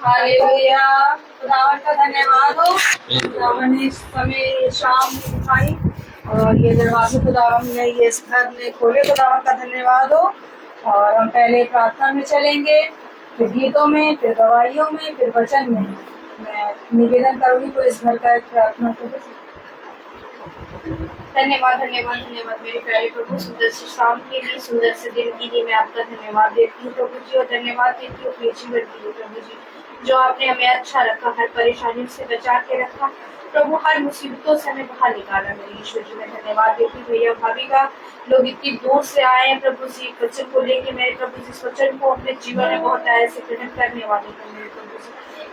Hallelujah. खुदावन का धन्यवाद हो। खुदावन ने इस समय शाम में दिखाई और ये दरवाजे खुदावन ने ये इस घर ने खोले। खुदावन का धन्यवाद हो। और हम पहले प्रार्थना में चलेंगे, फिर गीतों में, फिर गवाहियों में, फिर वचन में। मैं निवेदन करूंगी तो इस घर का एक प्रार्थना करूँ। धन्यवाद धन्यवाद धन्यवाद मेरे प्यारे प्रभु, सुंदर से शाम के लिए, सुंदर से दिन के लिए मैं आपका धन्यवाद देती हूँ प्रभु जी। और धन्यवाद देती हूँ जीवन के लिए प्रभु जी, जो आपने हमें अच्छा रखा, हर परेशानी से बचा के रखा प्रभु, हर मुसीबतों से हमें बाहर निकाला मेरे ईश्वर जी। मैं धन्यवाद देती हूँ भैया भाभी का, लोग इतनी दूर से आए हैं प्रभु जी वचन को लेके मेरे प्रभु जी, इस वचन को अपने जीवन में बहुत ऐसे प्रकट करने वाले थे मेरे प्रभु जी।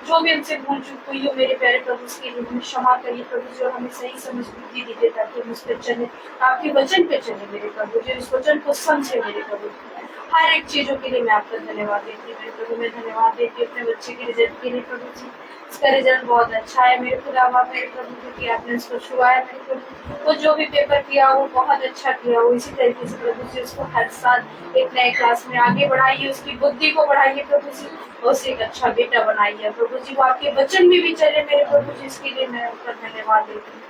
जो भी हमसे भूल चूक हुई हो मेरे प्यारे प्रभु उसके लिए हमें क्षमा करिए प्रभु जी, और हमें सही समझ बुद्धि दीजिए ताकि हम उस पर चले, आपके वचन पे चले मेरे प्रभु जी, इस वचन को समझे मेरे प्रभु। हर एक चीजों के लिए मैं आपका धन्यवाद देती हूँ मेरे प्रभु। मैं धन्यवाद देती हूँ अपने बच्चे के रिजल्ट के लिए प्रभु जी। इसका रिजल्ट बहुत अच्छा है मेरे खुदावा मेरे प्रभु, क्योंकि आपने उसको छुआ है मेरे प्रभु। वो जो भी पेपर किया वो बहुत अच्छा किया, वो इसी तरीके से प्रभु जी उसको हर साल एक नए क्लास में आगे बढ़ाइए, उसकी बुद्धि को बढ़ाइए प्रभु जी, और उसे एक अच्छा बेटा बनाइए प्रभु जी। वो आपके वचन में भी चले मेरे प्रभु जी, इसके लिए मैं आपका धन्यवाद देती हूँ।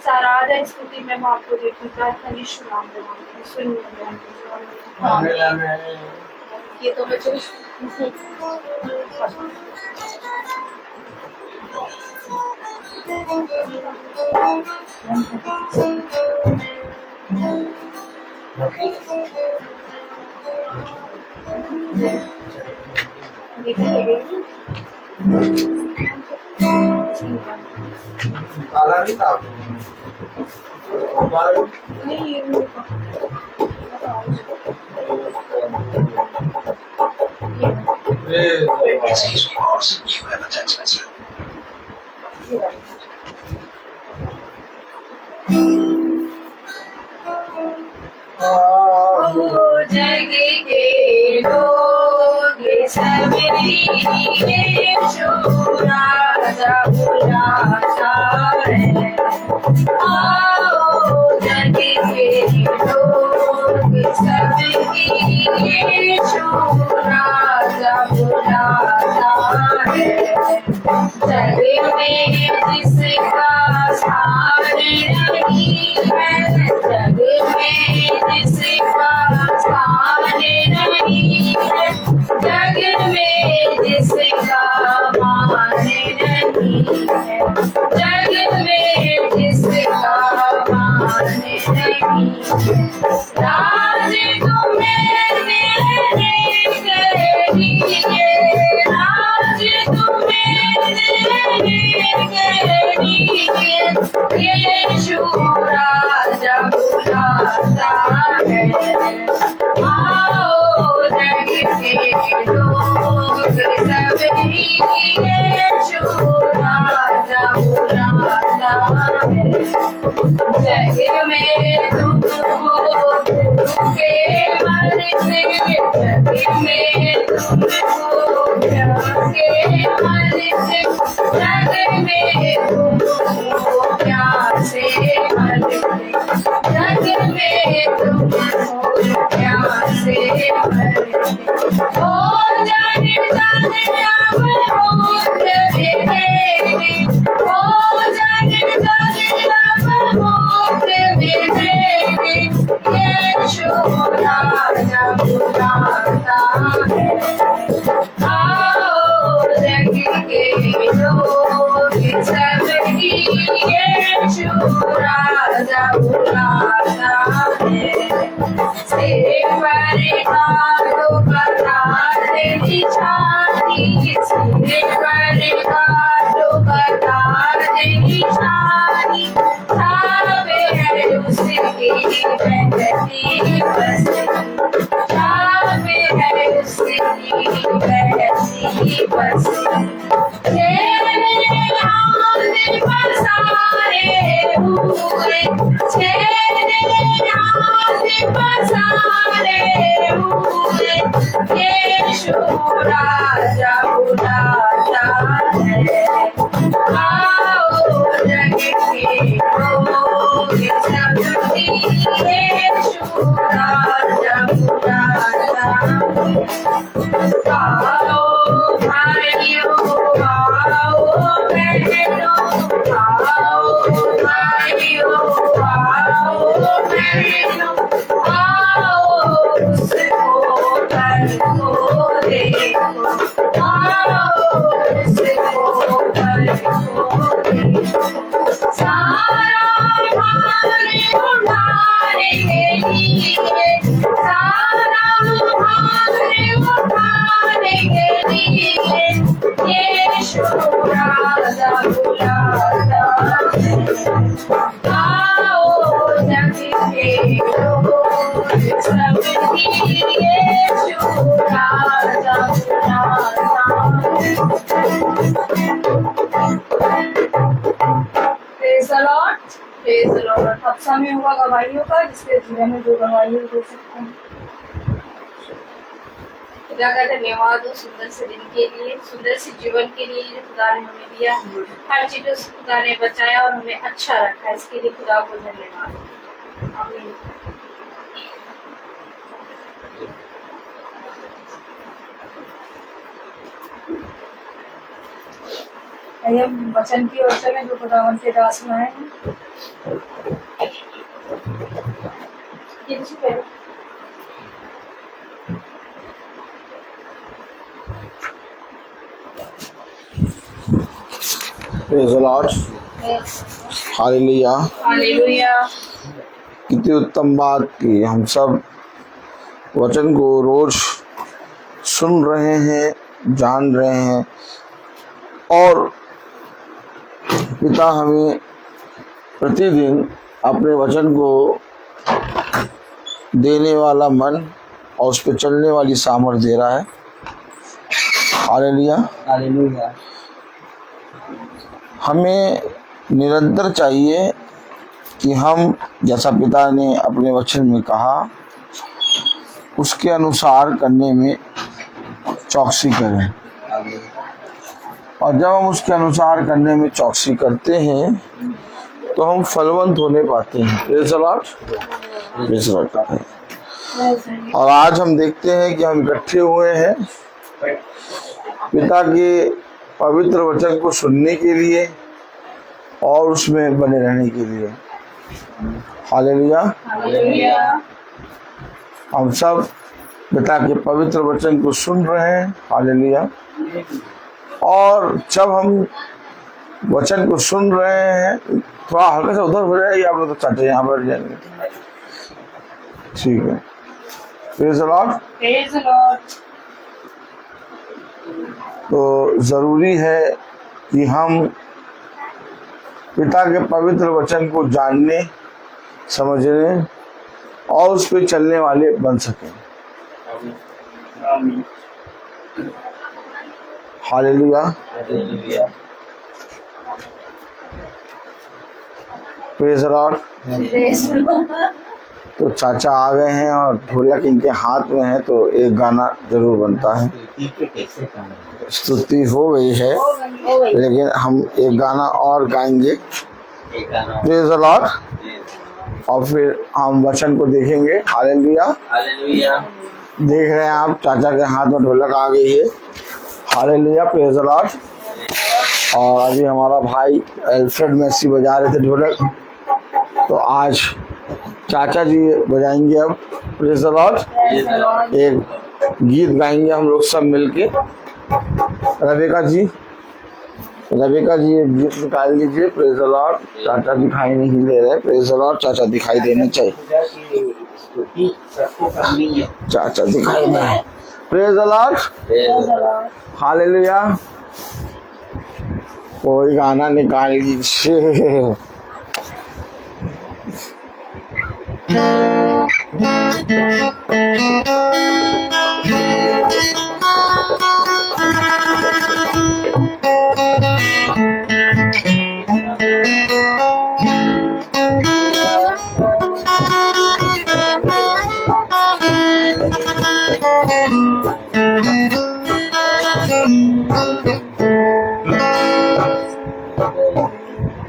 सारा आदर स्तुति मैं आपको देती हूँ, प्रार्थना यीशु नाम में मांगती हूँ, सुनिए। ये तो बच्चों काला नहीं था नहीं Excuse me, boss. You have a text message. जग के लोग सभी यीशु राजा बुलाता है। आओ जग के लोग सभी यीशु राजा बुलाता है। जग में जिसका सार नहीं है, जग में जिसका सार नहीं है, जग में जिसका मान नहीं है, जग में जिसका मान नहीं है। राज तुम्हें देने के लिए, राज तुम्हें देने के लिए यीशु राजा बुलाता है। आओ जग के लोग सभी यीशु राजा बुलाता है। जग में दुख हो के मन से, जग में दुख हो के मन से, जग में दुख हो प्यासे मन से, जग में दुख हो प्यासे मन से। ओ जाने जाने अब होत मेरे, ओ जाने जाने अब होत मेरे, यीशु राजा बुलाता है। आओ जग के लोग सभी यीशु राजा बुलाता है। सेवर कारो कतार निशानी, सेवर कारो कतार निशानी, छावे है उसकी बहती बस्ती, छावे है उसकी बहती बस्ती। तेरे हाथ पसारे हुए, तेरे हाथ पसारे हुए यीशु राजा बुलाता है। आओ जग के लोग सभी यीशु राजा बुलाता है। आओ भाई भाइयों आओ बहनों आओ भाइयों आओ बहनों आओ उसको घर को देखो आओ उसको घर को देखो सारा भार उठाने के लिए सारा भार उठाने के लिए यीशु राजा बुलाता है आओ जग के लोग सबकी यीशु राजा बुलाता है। Praise the Lord, praise the Lord। अब समय हुआ गवाहियों का, जिसके जीवन में जो गवाही दे सकते हैं। खुदा का धन्यवाद हो सुंदर से दिन के लिए, सुंदर से जीवन के लिए जो खुदा ने हमें दिया। हर चीजों से खुदा ने बचाया और हमें अच्छा रखा, इसके लिए खुदा को धन्यवाद। आमीन। आइए वचन की ओर चलें जो खुदावन के दास में है। Praise the Lord. Hallelujah. Hallelujah. कितनी उत्तम बात कि हम सब वचन को रोज सुन रहे हैं, जान रहे हैं और पिता हमें प्रतिदिन अपने वचन को देने वाला मन और उस पर चलने वाली सामर्थ्य दे रहा है। हालेलुया। हालेलुया। हमें निरंतर चाहिए कि हम जैसा पिता ने अपने वचन में कहा उसके अनुसार करने में चौकसी करें, और जब हम उसके अनुसार करने में चौकसी करते हैं तो हम फलवंत होने पाते हैं। Praise the Lord. Praise the Lord. और आज हम देखते हैं कि हम इकट्ठे हुए हैं पिता के पवित्र वचन को सुनने के लिए और उसमें बने रहने के लिए। हालेलुया। हालेलुया। हम सब पिता के पवित्र वचन को सुन रहे हैं। हालेलुया। और जब हम वचन को सुन रहे हैं, थोड़ा हल्का सा उधर हो जाएगी, आप लोग तो चाहते हैं यहाँ पर जाएंगे, ठीक है। Praise the Lord. Praise the Lord. तो जरूरी है कि हम पिता के पवित्र वचन को जानने, समझने और उस पर चलने वाले बन सकें। Hallelujah. Praise the Lord. Praise the Lord. तो चाचा आ गए हैं और ढोलक इनके हाथ में है, तो एक गाना जरूर बनता है। स्तुति हो गई है, लेकिन हम एक गाना और गाएंगे। Praise the Lord. और फिर हम वचन को देखेंगे। हालेलुया। हालेलुया। देख रहे हैं आप, चाचा के हाथ में ढोलक आ गई है। हालेलुया। Praise the Lord. और अभी हमारा भाई एल्फ्रेड मैसी बजा रहे थे ढोलक, तो आज चाचा जी बजाएंगे अब। Praise the Lord. एक गीत गाएंगे हम लोग सब मिलके। रविका जी एक गीत निकाल लीजिए। Praise the Lord. चाचा दिखाई नहीं दे रहे। Praise the Lord. चाचा दिखाई देने चाहिए, चाचा दिखाई नहीं। Praise the lord. हालेलुया। कोई गाना निकाल लीजिए।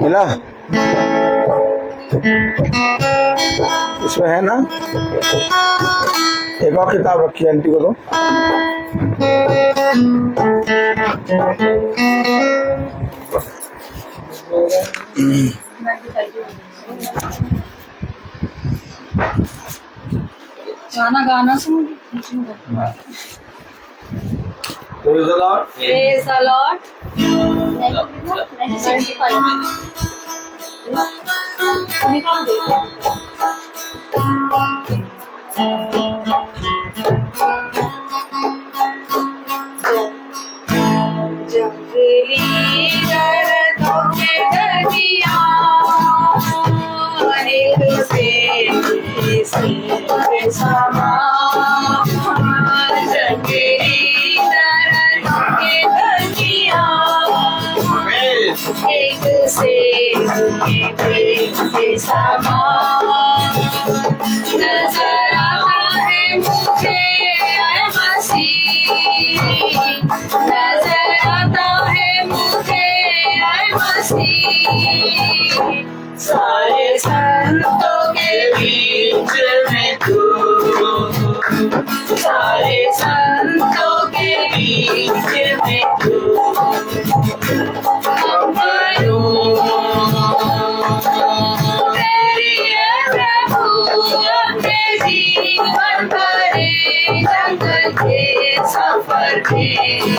मिला? इसमें है ना? एक और किताब रखी आंटी को दो। गाना गाना सुन Praise the Lord. Praise the Lord जंगली दर्दों के दरिया से समा जंगली दर्दों के दरिया एक से समा नजर आता है मुझे ऐ मसीह नजर आता है मुझे ऐ मसीह सारे संतों के बीच में तू सारे संतों के बीच में तू तेरी है प्रभु अपने जीवन भरे जंगल के सफर में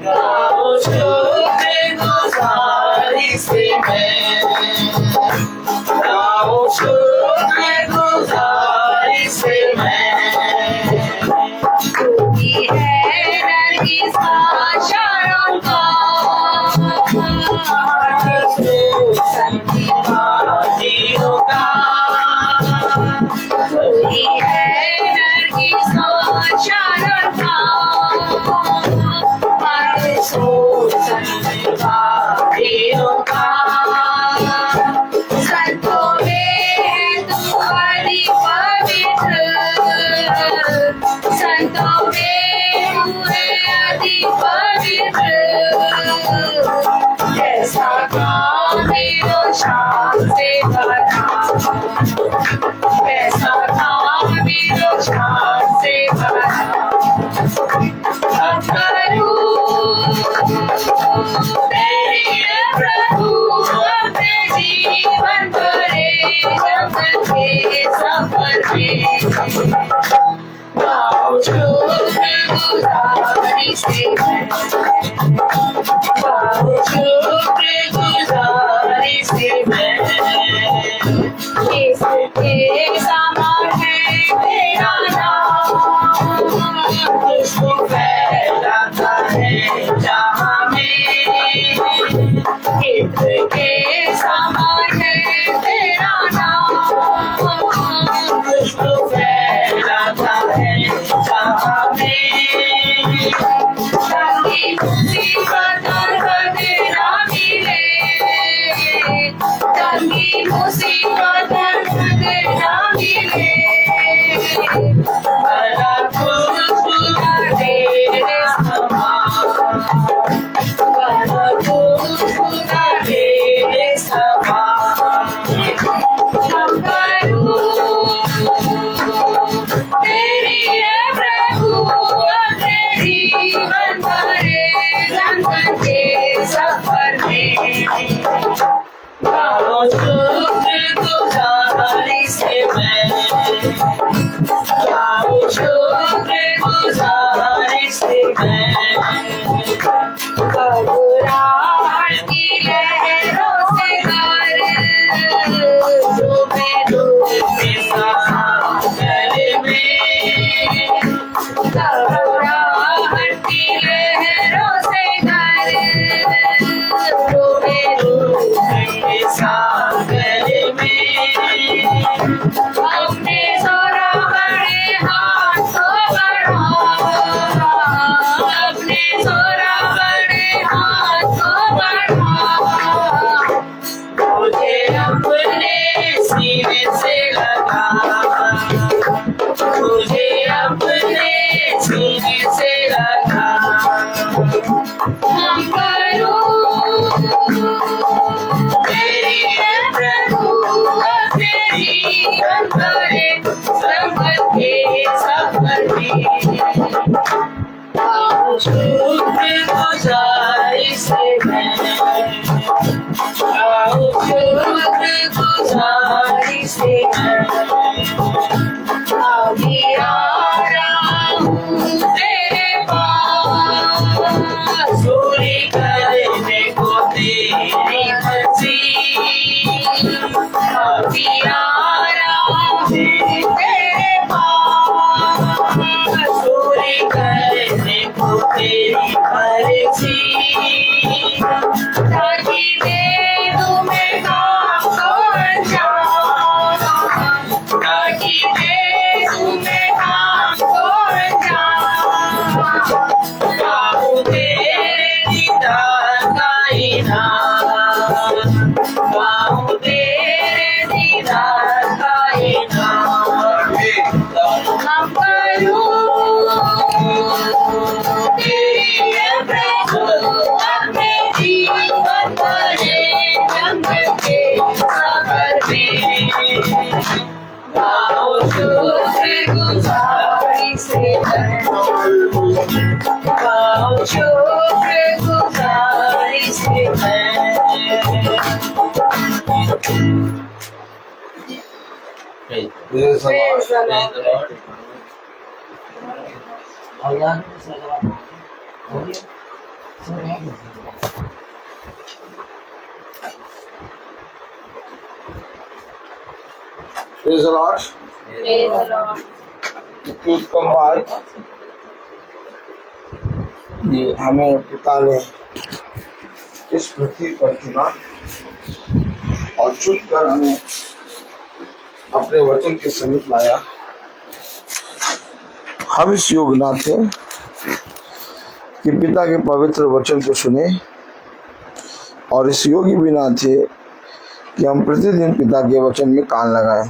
गाओ शुक्र गुजारी से मैं गाओ शुक्र गुजारी से मैं तू ही है नरगिस का शारों का संगीतादियों का तू ही है नरगिस का शारों का संतों में है तू बड़ी पवित्र संतों में तू है अति पवित्र ऐसा काम मेरे शान से भरा ऐसा काम मेरे शान से भरा तेरी प्रभु अपने जीवन भरे जंगल के सफर में गाओ शुक्र गुजारी से मैं गाओ शुक्र गुजारी से मैं इसके समान है तेरा नाम खुशबू फैलाता है जहाँ में इसके समान है तेरा नाम खुशबू फैलाता है जहाँ में तंगी मुसीबत कभी ना मिले तंगी मुसीबत कभी ना मिले भला खुशबू तेरे समान मर्जी ताकि दे तुम्हें काम को अंजाम ताकि दे तुम्हें काम को अंजाम पाऊं तेरे दीदार का इनाम पाऊं तेरे दीदार का इनाम हम करूं तेरे प्रभु अपने जीवन भरे जन्म के सफर में गाओ शुक्रगुजारी से गाओ शुक्रगुजारी से Praise the Lord. Praise the Lord. Praise the Lord. उत्तम बात ये हमें पिता ने इस पृथ्वी पर चुना और चुनकर हमें अपने वचन के समीप लाया। हम इस योग्य ना थे कि पिता के पवित्र वचन को सुने और इस योग्य भी ना थे कि हम प्रतिदिन पिता के वचन में कान लगाएं।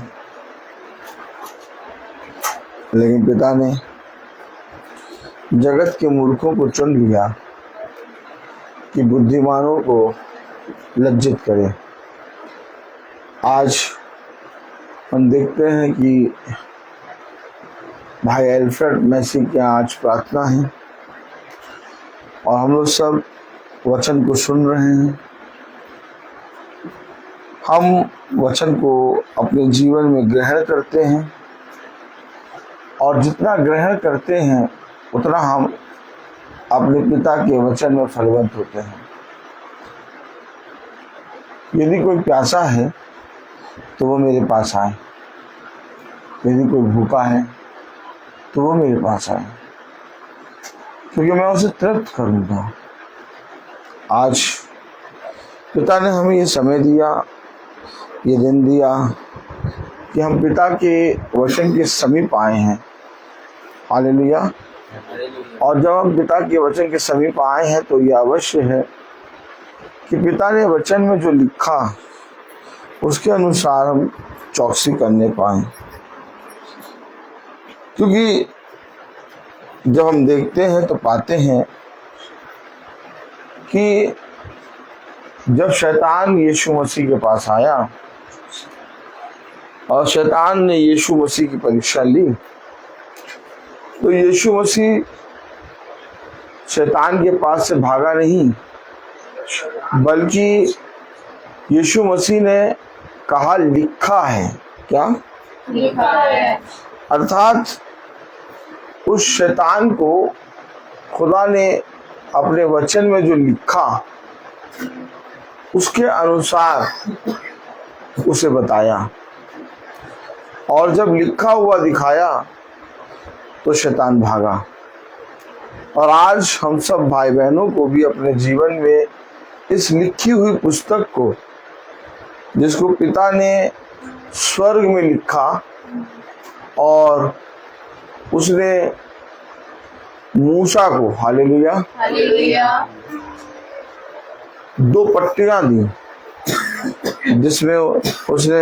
लेकिन पिता ने जगत के मूर्खों को चुन लिया कि बुद्धिमानों को लज्जित करे। आज हम देखते हैं कि भाई एल्फ्रेड मैसी के आज प्रार्थना है और हम लोग सब वचन को सुन रहे हैं। हम वचन को अपने जीवन में ग्रहण करते हैं और जितना ग्रहण करते हैं उतना हम अपने पिता के वचन में फलवंत होते हैं। यदि कोई प्यासा है तो वो मेरे पास आए, यदि कोई भूखा है तो वो मेरे पास आए, क्योंकि मैं उसे तृप्त करूंगा। आज पिता ने हमें ये समय दिया, ये दिन दिया कि हम पिता के वचन के समीप आए हैं। हालेलुया। और जब हम पिता के वचन के समीप आए हैं तो ये अवश्य है कि पिता ने वचन में जो लिखा उसके अनुसार हम चौकसी करने पाए। क्योंकि जब हम देखते हैं तो पाते हैं कि जब शैतान यीशु मसीह के पास आया और शैतान ने यीशु मसीह की परीक्षा ली, तो यीशु मसीह शैतान के पास से भागा नहीं, बल्कि यीशु मसीह ने कहा लिखा है। क्या लिखा है? अर्थात उस शैतान को खुदा ने अपने वचन में जो लिखा उसके अनुसार उसे बताया, और जब लिखा हुआ दिखाया तो शैतान भागा। और आज हम सब भाई बहनों को भी अपने जीवन में इस लिखी हुई पुस्तक को, जिसको पिता ने स्वर्ग में लिखा और उसने मूसा को, हालेलुया, हालेलुया, 2 पट्टियां दी जिसमें उसने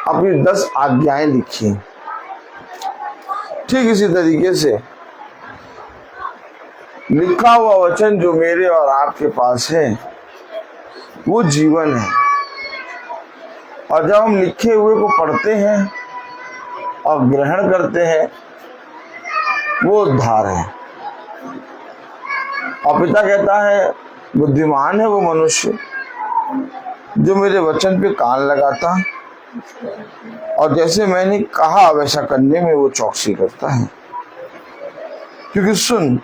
अपनी 10 आज्ञाएं लिखी। ठीक इसी तरीके से लिखा हुआ वचन जो मेरे और आपके पास है वो जीवन है, और जब हम लिखे हुए को पढ़ते हैं और ग्रहण करते हैं वो उद्धार है। और पिता कहता है बुद्धिमान है वो मनुष्य जो मेरे वचन पे कान लगाता और जैसे मैंने कहा वैसा करने में वो चौकसी करता है। क्योंकि सुन,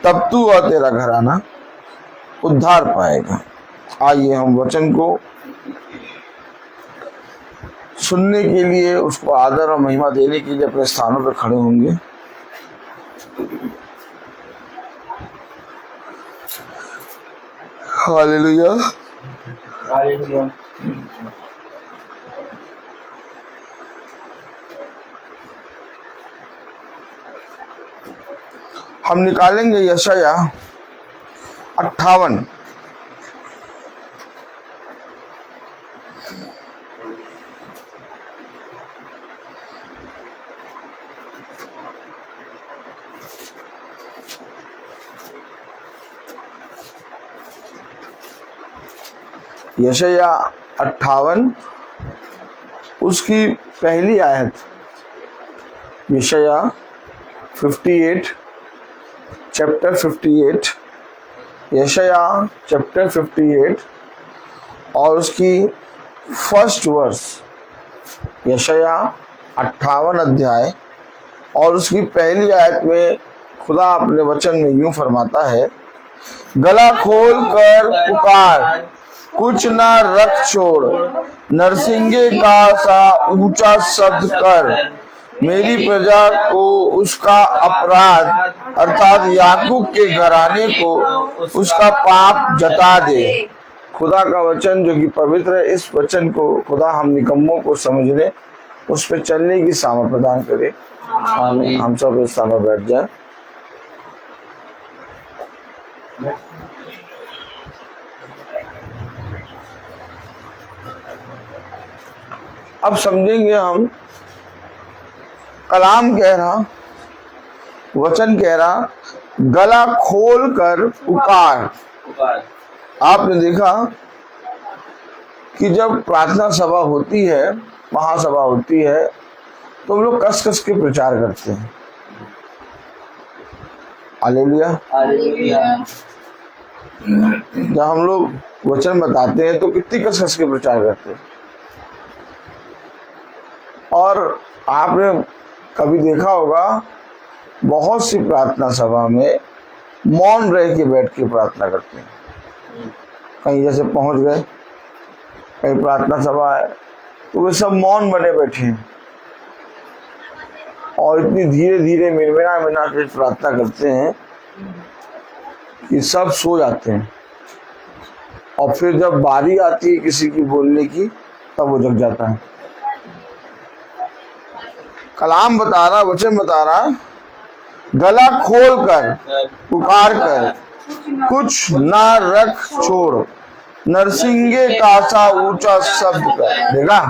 तब तू और तेरा घराना उद्धार पाएगा। आइए हम वचन को सुनने के लिए, उसको आदर और महिमा देने के लिए अपने स्थानों पर खड़े होंगे। हालेलुया। हालेलुया। हम निकालेंगे यशाया 58। यशाया 58 उसकी पहली आयत। यशाया 58 चैप्टर 58, यशाया चैप्टर 58 और उसकी फर्स्ट वर्स। यशाया 58 अध्याय और उसकी पहली आयत में खुदा अपने वचन में यूं फरमाता है, गला खोल कर पुकार, कुछ न रख छोड़, नरसिंगे का सा ऊंचा शब्द कर, मेरी प्रजा को उसका अपराध अर्थात याकूब के घराने को उसका पाप जता दे। खुदा का वचन जो कि पवित्र है, इस वचन को खुदा हम निकम्मों को समझने, उस पर चलने की सामर्थ प्रदान करे। आमीन। हम सब इस स्थान पर बैठ जाए। अब समझेंगे हम, कलाम कह रहा, वचन कह रहा, गला खोल कर पुकार। आपने देखा कि जब प्रार्थना सभा होती है, महासभा होती है, तो हम लोग कस कस के प्रचार करते हैं। हालेलुया। जब हम लोग वचन बताते हैं तो कितनी कस कस के प्रचार करते हैं। और आपने कभी देखा होगा, बहुत सी प्रार्थना सभा में मौन रह के बैठ के प्रार्थना करते हैं। कहीं जैसे पहुंच गए, कहीं प्रार्थना सभा है, तो वे सब मौन बने बैठे हैं और इतनी धीरे धीरे मिनमिना मिना के प्रार्थना करते हैं कि सब सो जाते हैं। और फिर जब बारी आती है किसी की बोलने की, तब वो जग जाता है। कलाम बता रहा, वचन बता रहा, गला खोल कर पुकार कर, कुछ ना रख छोड़, नरसिंगे का सा ऊंचा शब्द कर। देखा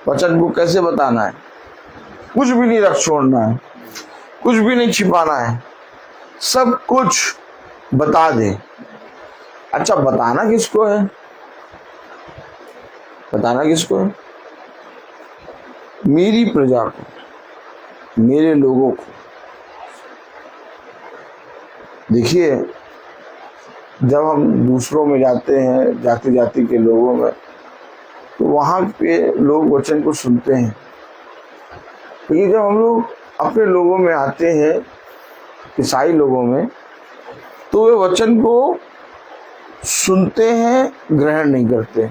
वचन को कैसे बताना है, कुछ भी नहीं रख छोड़ना है, कुछ भी नहीं छिपाना है, सब कुछ बता दे। अच्छा, बताना किसको है? बताना किसको है? मेरी प्रजा को, मेरे लोगों को। देखिए, जब हम दूसरों में जाते हैं, जाति जाति के लोगों में, तो वहाँ पे लोग वचन को सुनते हैं। लेकिन जब हम लोग अपने लोगों में आते हैं, ईसाई लोगों में, तो वे वचन को सुनते हैं, ग्रहण नहीं करते।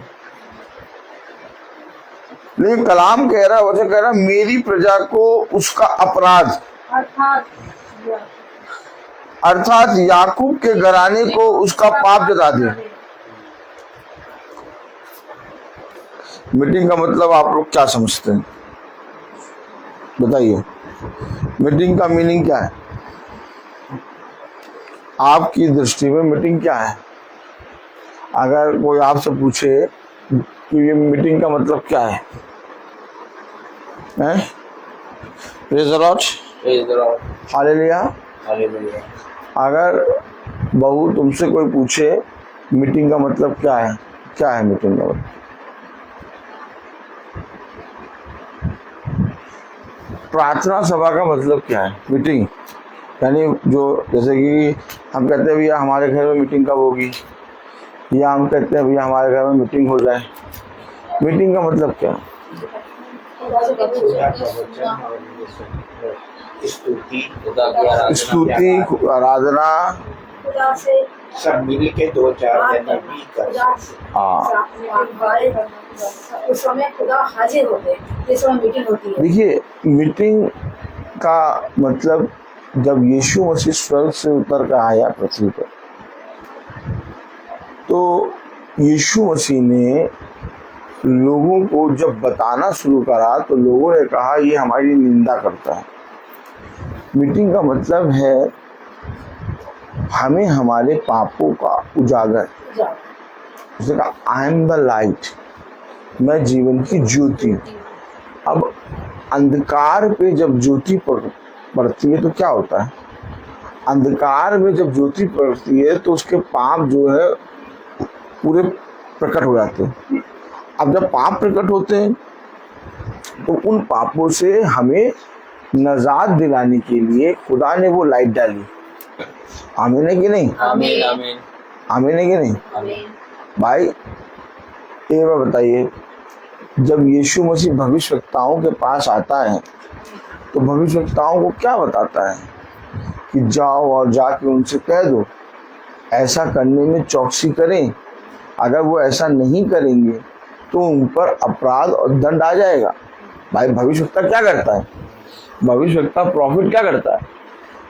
लेकिन कलाम कह रहा, वचन कह रहा, मेरी प्रजा को उसका अपराध अर्थात याकूब के घराने को उसका पाप जता दे। मीटिंग का मतलब आप लोग क्या समझते हैं? बताइए, मीटिंग का मीनिंग क्या है? आपकी दृष्टि में मीटिंग क्या है? अगर कोई आपसे पूछे कि ये मीटिंग का मतलब क्या है? Praise the lord, hallelujah. अगर बहू तुमसे कोई पूछे मीटिंग का मतलब क्या है, क्या है मीटिंग का मतलब? प्रार्थना सभा का मतलब क्या है? मीटिंग यानी जो, जैसे कि हम कहते हैं भैया हमारे घर में मीटिंग कब होगी, या हम कहते हैं भैया हमारे घर में मीटिंग हो जाए। मीटिंग का मतलब क्या? स्तुति, आराधना, सब मिल के 2-4 दिन भी कर। हाँ, उस समय खुदा हाजिर होते हैं, जिस समय मीटिंग होती है। देखिए, मीटिंग का मतलब जब यीशु मसीह स्वर्ग से उतर कर आया पृथ्वी पर, तो यीशु मसीह ने लोगों को जब बताना शुरू करा तो लोगों ने कहा ये हमारी निंदा करता है। मीटिंग का मतलब है हमें हमारे पापों का उजागर, उसने कहा आई एम द लाइट, मैं जीवन की ज्योति। अब अंधकार पे जब ज्योति पड़ती है तो क्या होता है? अंधकार में जब ज्योति पड़ती है तो उसके पाप जो है पूरे प्रकट हो जाते हैं। अब जब पाप प्रकट होते हैं तो उन पापों से हमें नजात दिलाने के लिए खुदा ने वो लाइट डाली। आमीन है कि नहीं? आमीन आमीन आमीन है कि नहीं? आमीन। भाई ये बात बताइए, जब यीशु मसीह भविष्यवक्ताओं के पास आता है तो भविष्यवक्ताओं को क्या बताता है कि जाओ और जाके उनसे कह दो ऐसा करने में चौकसी करें, अगर वो ऐसा नहीं करेंगे तो उन पर अपराध और दंड आ जाएगा। भाई भविष्यवक्ता क्या करता है? भविष्यवक्ता प्रॉफिट क्या करता है?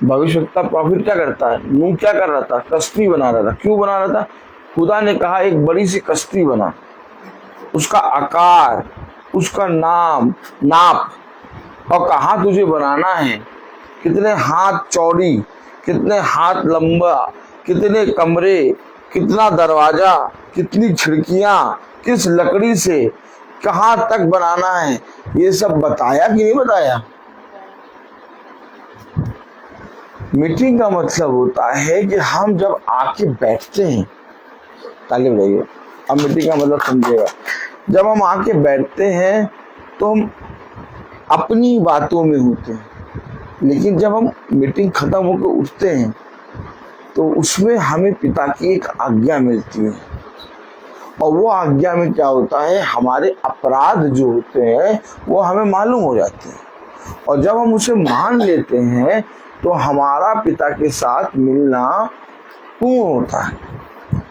भविष्यवक्ता प्रॉफिट क्या करता है? नूह क्या कर रहा था? कश्ती बना रहा था। क्यों बना रहा था? खुदा ने कहा एक बड़ी सी कश्ती बना, उसका आकार, उसका नाम, नाप, और कहाँ तुझे बनाना है, कितने हाथ चौड़ी, कितने हाथ लंबा, कितने कमरे, कितना दरवाजा, कितनी खिड़कियां, किस लकड़ी से कहाँ तक बनाना है, ये सब बताया कि नहीं बताया? मीटिंग का मतलब होता है कि हम जब आके बैठते हैं, ताली बजाइए, अब मीटिंग का मतलब समझिएगा। जब हम आके बैठते हैं तो हम अपनी बातों में होते हैं, लेकिन जब हम मीटिंग खत्म होकर उठते हैं तो उसमें हमें पिता की एक आज्ञा मिलती है, और वो आज्ञा में क्या होता है, हमारे अपराध जो होते हैं वो हमें मालूम हो जाते हैं, और जब हम उसे मान लेते हैं तो हमारा पिता के साथ मिलना पूर्ण होता है।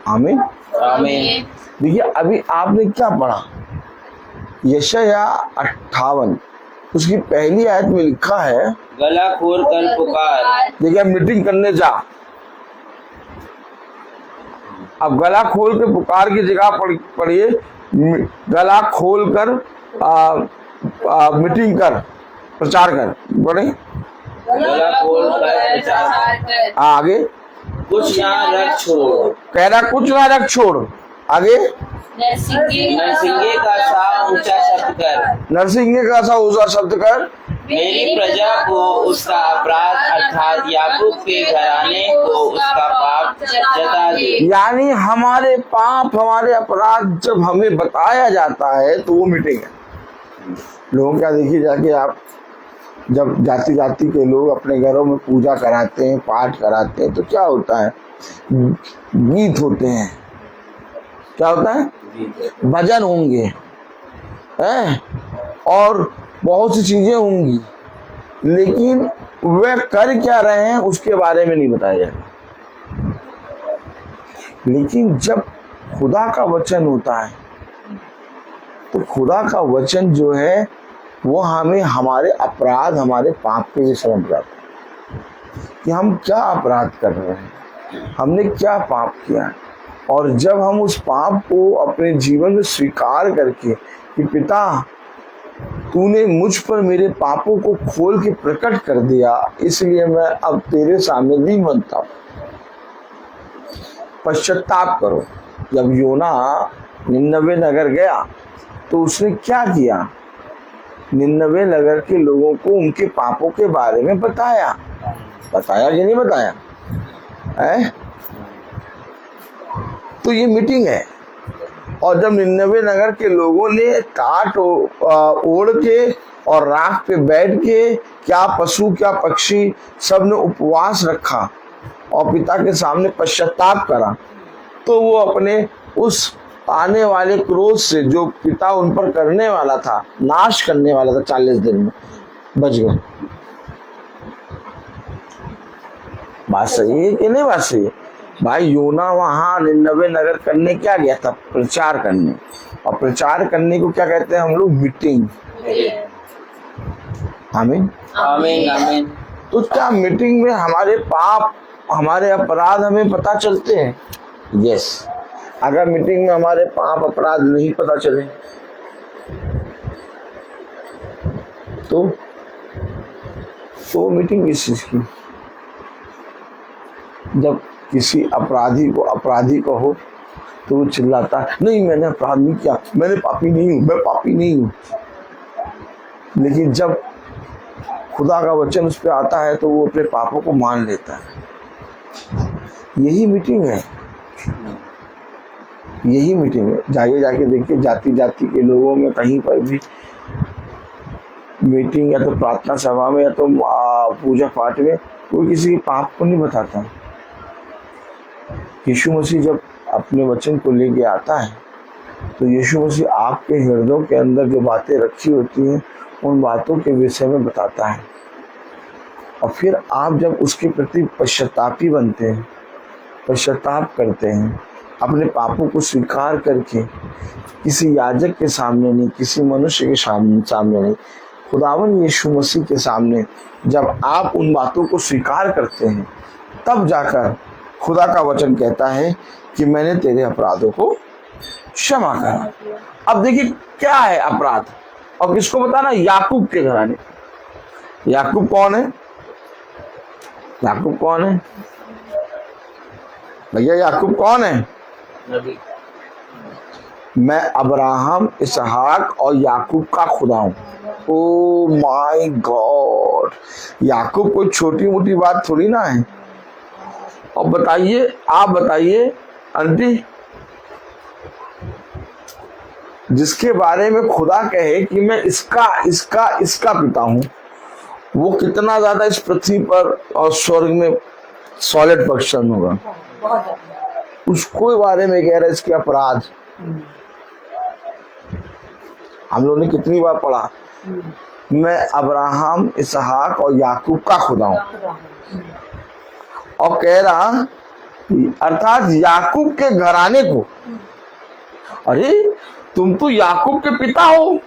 आमीन आमीन। देखिए अभी आपने क्या पढ़ा, यशाया 58 उसकी पहली आयत में लिखा है गला खोल कर पुकार। देखिए मीटिंग करने जा, अब गला खोल के पुकार की जगह पढ़िए गला खोल कर मीटिंग कर, प्रचार कर। पढ़े गला खोल कर प्रचार कर। आगे कुछ यहाँ रख छोड़। कह रहा कुछ ना रख छोड़। आगे नरसिंगे का सा ऊंचा शब्द कर। नरसिंगे का सा ऊंचा शब्द कर। मेरी प्रजा को उसका अपराध अर्थात याकूब के घराने को उसका पाप जता दे। यानी हमारे पाप, हमारे अपराध जब हमें बताया जाता है तो वो मिटेंगे। लोगों क्या देखिए, जाके आप जब जाति जाति के लोग अपने घरों में पूजा कराते हैं, पाठ कराते हैं, तो क्या होता है, गीत होते हैं, क्या होता है, भजन होंगे हैं, और बहुत सी चीजें होंगी, लेकिन वे कर क्या रहे हैं उसके बारे में नहीं बताया जाएगा। लेकिन जब खुदा का वचन होता है तो खुदा का वचन जो है वो हमें हमारे अपराध, हमारे पाप के लिए समझ जाता है कि हम क्या अपराध कर रहे हैं, हमने क्या पाप किया है। और जब हम उस पाप को अपने जीवन में स्वीकार करके कि पिता तूने मुझ पर मेरे पापों को खोल के प्रकट कर दिया, इसलिए मैं अब तेरे सामने नहीं बनता हूं, पश्चाताप करो। जब योना निन्नवे नगर गया तो उसने क्या किया, निन्नवे नगर के लोगों को उनके पापों के बारे में बताया कि नहीं बताया है? तो ये मीटिंग है। और जब निन्नवे नगर के लोगों ने टाट ओढ़ के और राख पे बैठ के, क्या पशु क्या पक्षी, सब ने उपवास रखा और पिता के सामने पश्चाताप करा, तो वो अपने उस आने वाले क्रोध से जो पिता उन पर करने वाला था, नाश करने वाला था, 40 दिन में बच गए। बात सही है कि नहीं? बात सही है भाई। योना वहां निन्नवे नगर करने क्या गया था, प्रचार करने। और प्रचार करने को क्या कहते हैं हम लोग, मीटिंग। आमीन आमीन आमीन। तो क्या मीटिंग में हमारे पाप, हमारे अपराध हमें पता चलते हैं? यस। अगर मीटिंग में हमारे पाप अपराध नहीं पता चले तो मीटिंग किस चीज की? जब किसी अपराधी को अपराधी कहो तो वो चिल्लाता है, नहीं मैंने अपराध नहीं किया, मैंने पापी नहीं हूं, मैं पापी नहीं हूं। लेकिन जब खुदा का वचन उस पर आता है तो वो अपने पापों को मान लेता है। यही मीटिंग है, यही मीटिंग है। जाके देखिए जाति जाति के लोगों में कहीं पर भी मीटिंग या तो प्रार्थना सभा में या तो पूजा पाठ में कोई किसी के पाप को नहीं बताता। यीशु मसीह जब अपने वचन को लेके आता है तो यीशु मसीह आपके हृदयों के अंदर जो बातें रखी होती हैं उन बातों के विषय में बताता है, और फिर आप जब उसके प्रति पश्चातापी बनते हैं, पश्चाताप करते हैं, अपने पापों को स्वीकार करके किसी याजक के सामने नहीं, किसी मनुष्य के सामने नहीं, खुदावन यीशु मसीह के सामने जब आप उन बातों को स्वीकार करते हैं, तब जाकर खुदा का वचन कहता है कि मैंने तेरे अपराधों को क्षमा करा। अब देखिए क्या है अपराध, और किसको बताना? याकूब के घराने। याकूब कौन है? याकूब कौन है भैया? याकूब कौन है? नबी। मैं अब्राहम, इसहाक और याकूब का खुदा हूं। ओ माय गॉड, याकूब कोई छोटी मोटी बात थोड़ी ना है। और बताइए, आप बताइए आंटी, जिसके बारे में खुदा कहे कि मैं इसका पिता हूं, वो कितना ज्यादा इस पृथ्वी पर और स्वर्ग में सॉलिड पर्सन होगा। उसको बारे में कह रहा है इसके अपराध। हम लोगों ने कितनी बार पढ़ा, मैं अब्राहम, इसहाक और याकूब का खुदा हूं, और कह रहा अर्थात याकूब के घराने को। अरे तुम तो याकूब के पिता हो,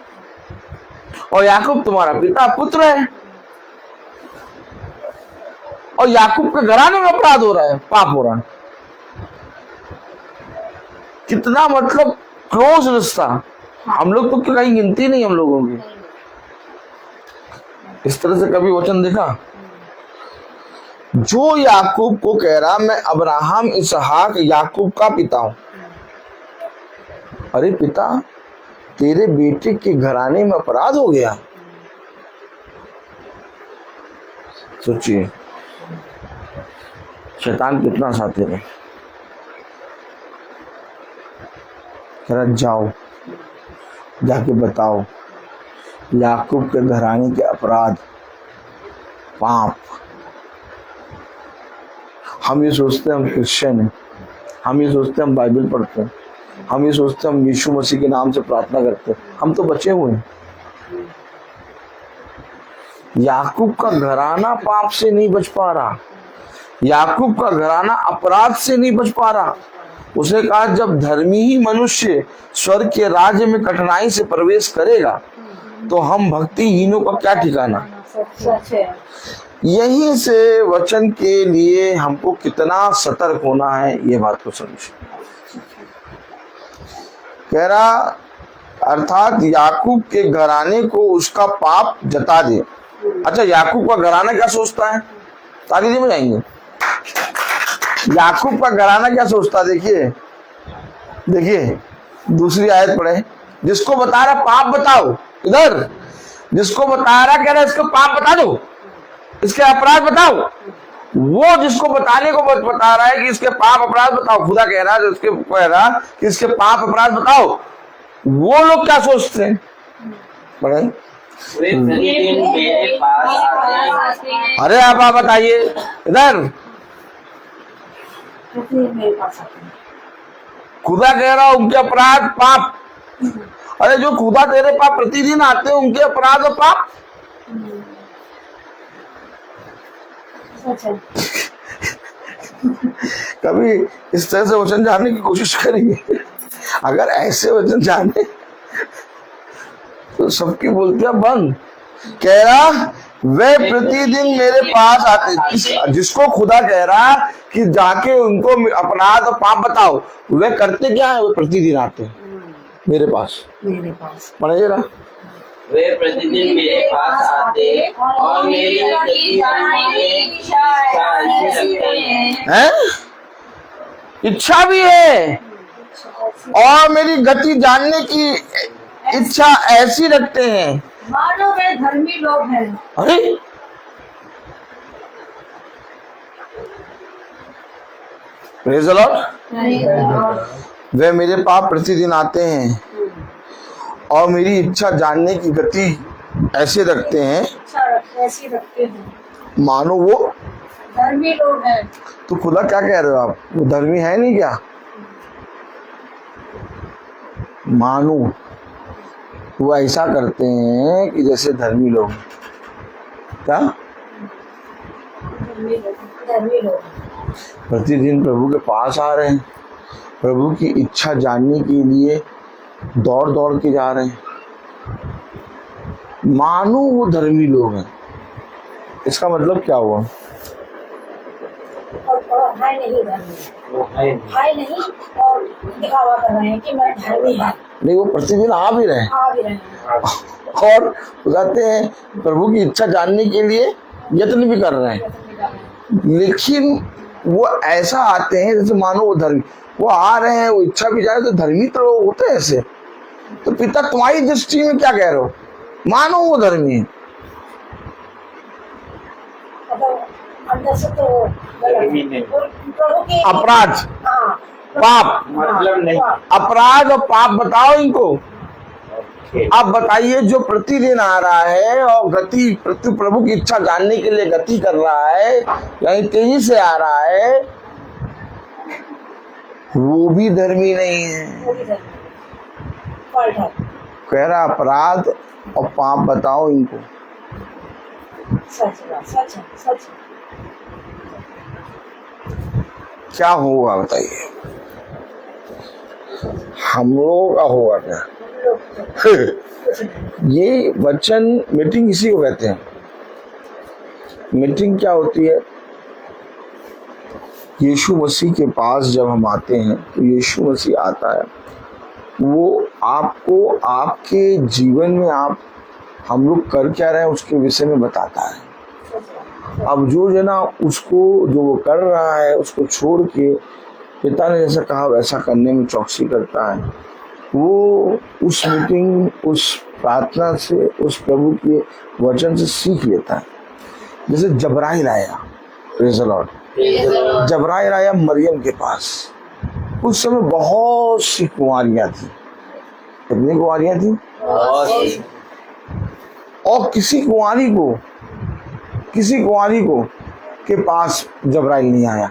और याकूब तुम्हारा पिता पुत्र है, और याकूब के घराने में अपराध हो रहा है, पाप हो रहा है। कितना मतलब क्लोज रिश्ता। हम लोग तो कहीं गिनती नहीं हम लोगों की। इस तरह से कभी वचन देखा? जो याकूब को कह रहा मैं अब्राहम, इसहाक, याकूब का पिता हूं। अरे पिता, तेरे बेटे के घराने में अपराध हो गया। सोचिए शैतान कितना साथिर है। कह रहा जाओ जाके बताओ याकूब के घराने के अपराध, पाप। हम ये सोचते हैं हम क्रिश्चियन हैं, हम ये सोचते हैं हम बाइबल पढ़ते हैं, हम ये सोचते हैं हम यीशु मसीह के नाम से प्रार्थना करते हैं, हम तो बचे हुए हैं। याकूब का घराना पाप से नहीं बच पा रहा, याकूब का घराना अपराध से नहीं बच पा रहा। उसने कहा जब धर्मी ही मनुष्य स्वर्ग के राज्य में कठिनाई से प्रवेश करेगा तो हम भक्तिहीनों का क्या ठिकाना। यहीं से वचन के लिए हमको कितना सतर्क होना है, ये बात को समझिए। कह रहा अर्थात याकूब के घराने को उसका पाप जता दे। अच्छा, याकूब का घराना क्या सोचता है? ताकि में जाएंगे। याकूब का घराना क्या सोचता है? देखिए दूसरी आयत पढ़े। जिसको बता रहा पाप बताओ, इधर जिसको बता रहा कह रहा इसको पाप बता दो, इसके अपराध बताओ। वो जिसको बताने को बता रहा है कि इसके पाप अपराध बताओ, खुदा कह रहा है उसके कह रहा कि इसके पाप अपराध बताओ, वो लोग क्या सोचते हैं? पढ़े। मेरे पास आते हैं। अरे आप बताइए इधर। खुदा कह रहा उनके अपराध पाप। अरे जो खुदा तेरे पाप प्रतिदिन आते हैं उनके अपराध और पाप। कभी इस तरह से वचन जानने की कोशिश करेंगे। अगर ऐसे वचन जाने तो सबकी बोलतियां बंद। कह रहा वे प्रतिदिन मेरे पास आते। जिसको खुदा कह रहा कि जाके उनको अपराध और पाप बताओ। वे करते क्या है? वे प्रतिदिन आते हैं मेरे पास पढ़े जरा। वे प्रतिदिन मेरे पास आते और मेरी गति जानने की इच्छा ऐसी रखते हैं। इच्छा भी है और मेरी गति जानने की इच्छा ऐसी रखते हैं। मानो वे धर्मी लोग हैं। अरे प्रेज़ द लॉर्ड। वे मेरे पास प्रतिदिन आते हैं और मेरी इच्छा जानने की गति ऐसे रखते हैं ऐसी रखते हैं मानो वो धर्मी लोग हैं। तो खुदा क्या कह रहे हो आप? वो धर्मी है नहीं क्या? मानो वो ऐसा करते हैं कि जैसे धर्मी लोग। क्या? धर्मी लोग प्रतिदिन प्रभु के पास आ रहे हैं, प्रभु की इच्छा जानने के लिए दौड़ दौड़ के जा रहे हैं, मानो वो धर्मी लोग हैं। इसका मतलब क्या हुआ? और है नहीं धर्मी, है नहीं और दिखावा कर रहे हैं कि मैं धर्मी है। नहीं, वो प्रतिदिन आ भी रहे हैं और बताते हैं प्रभु की इच्छा जानने के लिए यत्न भी कर रहे हैं, लेकिन वो ऐसा आते हैं जैसे मानो वो धर्मी। वो आ रहे हैं, वो इच्छा भी जाए तो धर्मी तो लोग होते हैं ऐसे। तो पिता तुम्हारी दृष्टि में क्या कह रहे हो? मानो वो धर्मी है। अंदर से तो प्रभु की अपराध पाप मतलब नहीं। अपराध और पाप बताओ इनको। अब बताइए, जो प्रतिदिन आ रहा है और गति प्रभु की इच्छा जानने के लिए गति कर रहा है, यानी तेजी से आ रहा है, वो भी धर्मी नहीं है। कह रहा अपराध और पाप बताओ इनको। सच है। क्या होगा बताइए? हम लोगों का होगा क्या? ये वचन मीटिंग इसी को कहते हैं। मीटिंग क्या होती है? यीशु मसीह के पास जब हम आते हैं तो यीशु मसीह आता है, वो आपको आपके जीवन में आप हम लोग कर क्या रहे हैं उसके विषय में बताता है। अब जो जना उसको जो वो कर रहा है उसको छोड़ के पिता ने जैसा कहा वैसा करने में चौकसी करता है, वो उस मीटिंग, उस प्रार्थना से, उस प्रभु के वचन से सीख लेता है। जैसे जबराइल आया, प्रेज़ द लॉर्ड, जबराइल आया मरियम के पास। उस समय बहुत सी कुंवारियां थी। कितनी कुंवारियां थी? और किसी कुंवारी को के पास जबराइल नहीं आया,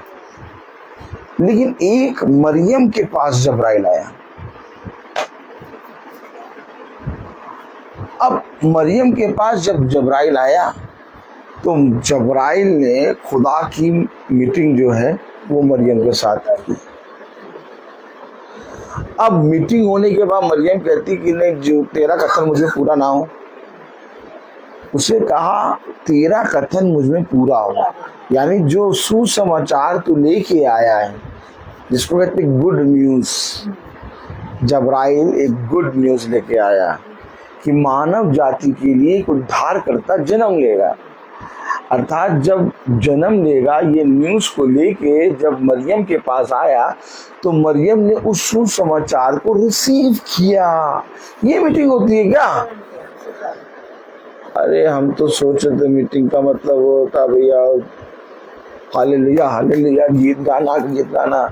लेकिन एक मरियम के पास जबराइल आया। अब मरियम के पास जब जबराइल आया तो जबराइल ने खुदा की मीटिंग जो है वो मरियम के साथ की। अब मीटिंग होने के बाद मरियम कहती कि नहीं, जो तेरा कथन मुझे पूरा ना हो। उसे कहा तेरा कथन मुझ में पूरा हो, यानी जो सुसमाचार तू लेके आया है, जिसको कहते गुड न्यूज। जबराइल एक गुड न्यूज लेके आया कि मानव जाति के लिए एक उद्धारकर्ता जन्म लेगा। अर्थात जब जन्म लेगा, ये न्यूज को लेके जब मरियम के पास आया तो मरियम ने उस सुसमाचार को रिसीव किया। ये मीटिंग होती है क्या? अरे हम तो सोच रहे थे मीटिंग का मतलब वो होता भैया हालेलुया गीत गाना।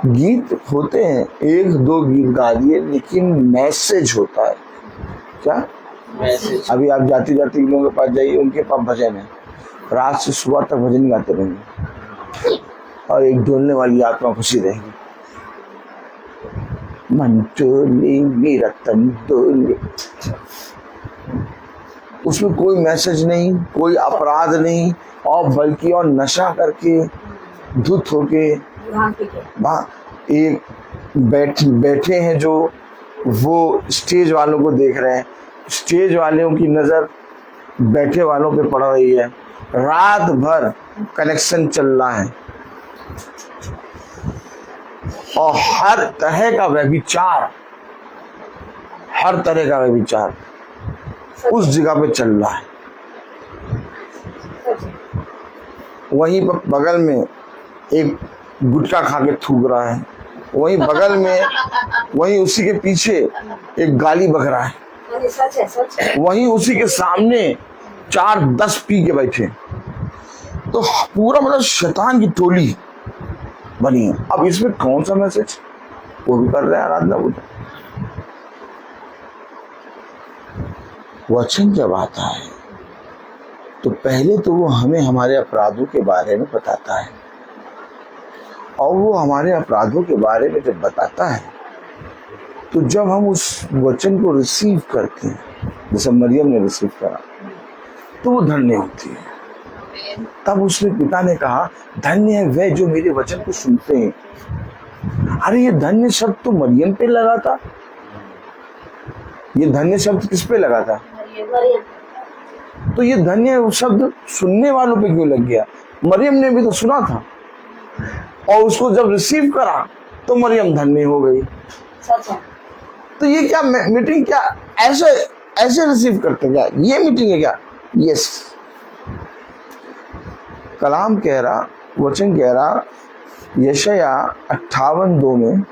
गीत होते हैं, एक दो गीत गा दिए, लेकिन मैसेज होता है। क्या मैसेज? अभी आप जाते लोगों के पास जाइए, उनके पास भजन है, रात से सुबह तक भजन गाते रहेंगे और एक डोलने वाली आत्मा खुशी रहेगी। मन डोले मेरा तन डोले। उसमें कोई मैसेज नहीं, कोई अपराध नहीं, और बल्कि और नशा करके धुत होके एक बैठे हैं जो वो स्टेज वालों को देख रहे हैं। स्टेज वालों की नज़र बैठे वालों पे पड़ रही है रात भर कनेक्शन चल रहा है और हर तरह का व्यभिचार, हर तरह का व्यभिचार उस जगह पे चल रहा है। वहीं बगल में एक गुटखा खा के थूक रहा है, वहीं बगल में, वहीं उसी के पीछे एक गाली बक रहा है, सच है, सच है। वहीं उसी के सामने 4-10 पी के बैठे। तो पूरा मतलब शैतान की टोली बनी है। अब इसमें कौन सा मैसेज? वो भी कर रहे हैं आराधना बुद्ध। वचन जब आता है तो पहले तो वो हमें हमारे अपराधों के बारे में बताता है, और वो हमारे अपराधों के बारे में जब बताता है तो जब हम उस वचन को रिसीव करते हैं, जैसे मरियम ने रिसीव करा, तो वो धन्य होती है। तब उसने पिता ने कहा, धन्य है वह जो मेरे वचन को सुनते हैं। अरे ये धन्य शब्द तो मरियम पे लगा था, ये धन्य शब्द किस पे लगा था? तो ये धन्य शब्द सुनने वालों पे क्यों लग गया? मरियम ने भी तो सुना था और उसको जब रिसीव करा तो मरियम धन्य हो गई। तो ये क्या मीटिंग, क्या ऐसे ऐसे रिसीव करते क्या? ये मीटिंग है क्या? यस। कलाम कह रहा, वचन कह रहा यशाया 58:2 में,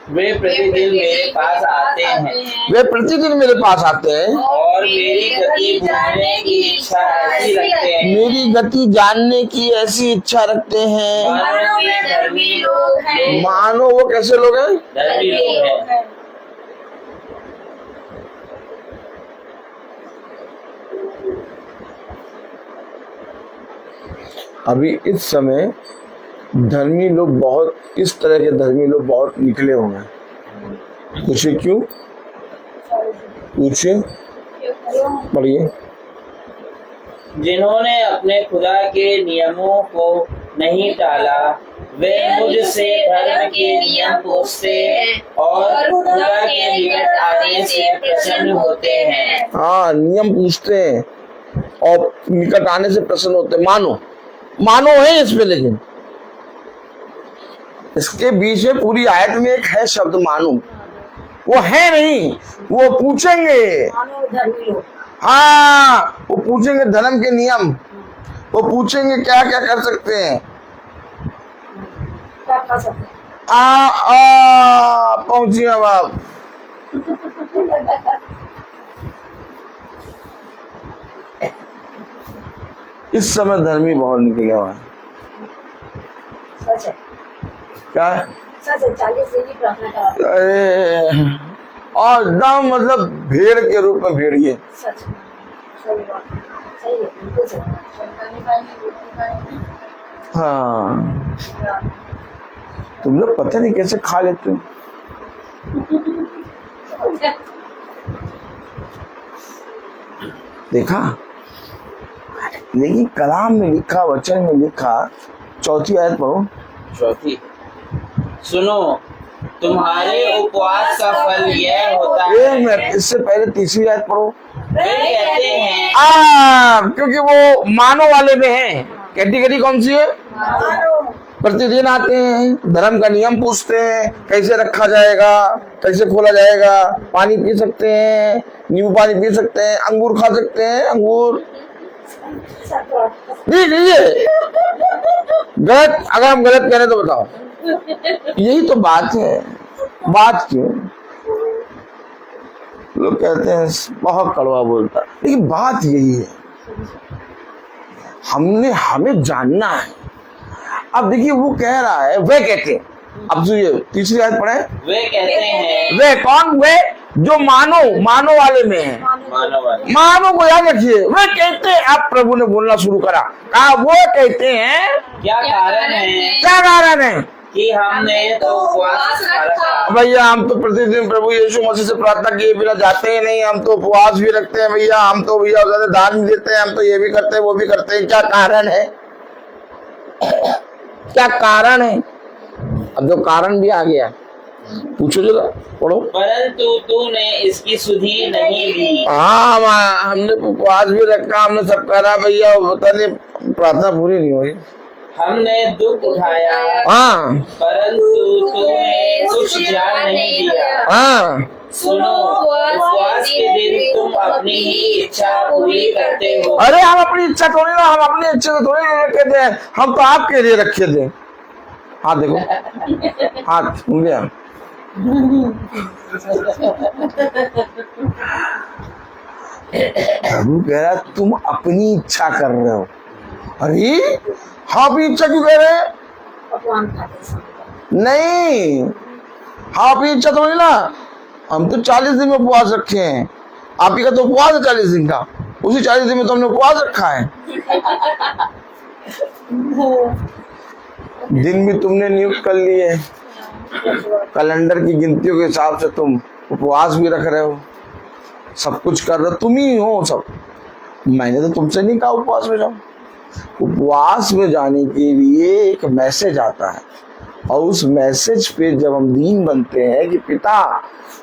वे प्रतिदिन मेरे पास आते हैं, वे प्रतिदिन मेरे पास आते हैं और मेरी गति जानने की इच्छा ऐसी रखते हैं, मेरी गति जानने की ऐसी इच्छा रखते हैं मानो वे धर्मी लोग हैं। मानो वो कैसे लोग हैं? धर्मी लोग हैं। अभी इस समय धर्मी लोग बहुत, इस तरह के धर्मी लोग बहुत निकले हुए हैं। पूछे क्यों? पूछे, पढ़िए। जिन्होंने अपने खुदा के नियमों को नहीं टाला, वे मुझसे धर्म के नियम पूछते और खुदा के निकट आने से प्रसन्न होते हैं। हाँ, नियम पूछते हैं और निकट आने से प्रसन्न होते हैं। मानो है इसमें, लेकिन इसके बीच में पूरी आयत में एक है शब्द मानो, वो है नहीं, वो पूछेंगे। हाँ, वो पूछेंगे धर्म के नियम, वो पूछेंगे क्या क्या कर सकते हैं। पहुंची अब आप। इस समय धर्मी बहुत निकल गया है। सच है, क्या? सच है। 40 दिन की प्रार्थना करा। अरे और एकदम मतलब भेड़ के रूप में भेड़िए। सच, सही बात, सही है, बिल्कुल सही। हाँ, तुम लोग पता नहीं कैसे खा लेते हो। देखा, लेकिन कलाम में लिखा, वचन में लिखा, 4 आयत पढ़ो। 4, सुनो, तुम्हारे उपवास का फल यह होता है। एक मिनट, इससे पहले 3 आयत पढ़ो। वे कहते हैं, क्योंकि वो मानो वाले में है। कैटेगरी कौन सी है? प्रतिदिन आते हैं, धर्म का नियम पूछते हैं, कैसे रखा जाएगा, कैसे खोला जाएगा, पानी पी सकते हैं, नींबू पानी पी सकते हैं, अंगूर खा सकते हैं, अंगूर लीजिए। गलत, अगर हम गलत कह रहे तो बताओ। यही तो बात है। बात क्यों? लोग कहते हैं बहुत कड़वा बोलता, लेकिन बात यही है, हमें जानना है। अब देखिए, वो कह रहा है, वे कहते हैं। अब सुनिए, 3 आयत पढ़े। वे कहते हैं, वे कौन? वे जो मानो वाले में है। मानो को याद रखिए। वे कहते हैं, अब प्रभु ने बोलना शुरू करा, कहा वो कहते हैं, क्या कारण है? क्या कारण है कि हमने तो उपवास रखा। भैया? हम तो प्रतिदिन प्रभु यीशु मसीह से प्रार्थना किए बिना जाते ही नहीं, हम तो उपवास भी रखते हैं भैया, हम तो भैया ज्यादा दान भी देते हैं, हम तो ये भी करते हैं, वो भी करते हैं। क्या कारण है? क्या कारण है? अब तो कारण भी आ गया, पूछो जरा, पढ़ो। परंतु तूने इसकी सुधि नहीं ली। हाँ, हमने उपवास भी रखा, हमने सब करा भैया, पता नहीं प्रार्थना पूरी नहीं हुई। हमने दुख उठाया, हाँ परंतु तूने कुछ ध्यान नहीं दिया। हाँ, सुनो, उपवास के दिन तुम अपनी ही इच्छा पूरी करते हो। अरे हम अपनी इच्छा थोड़ी ना, हम अपनी इच्छा से थोड़ी नहीं रखे थे, हम तो आपके लिए रखे थे। हाथ देखो, हाथ उंगलियां। प्रभु कह रहा तुम अपनी इच्छा कर रहे हो। अरे हाँ, अपनी इच्छा क्यों कह रहे हैं? नहीं, हाँ अपनी इच्छा थोड़ी ना, हम तो 40 दिन में उपवास रखे हैं। आप ही का तो उपवास है 40 दिन का, उसी 40 दिन में तो हमने उपवास रखा है। दिन भी तुमने नियुक्त कर लिए, कैलेंडर की गिनतियों के हिसाब से तुम उपवास भी रख रहे हो, सब कुछ कर रहे हो, तुम ही हो सब। मैंने तो तुमसे नहीं कहा उपवास में जाओ। उपवास में जाने के लिए एक मैसेज आता है, और उस मैसेज पे जब हम दीन बनते हैं कि पिता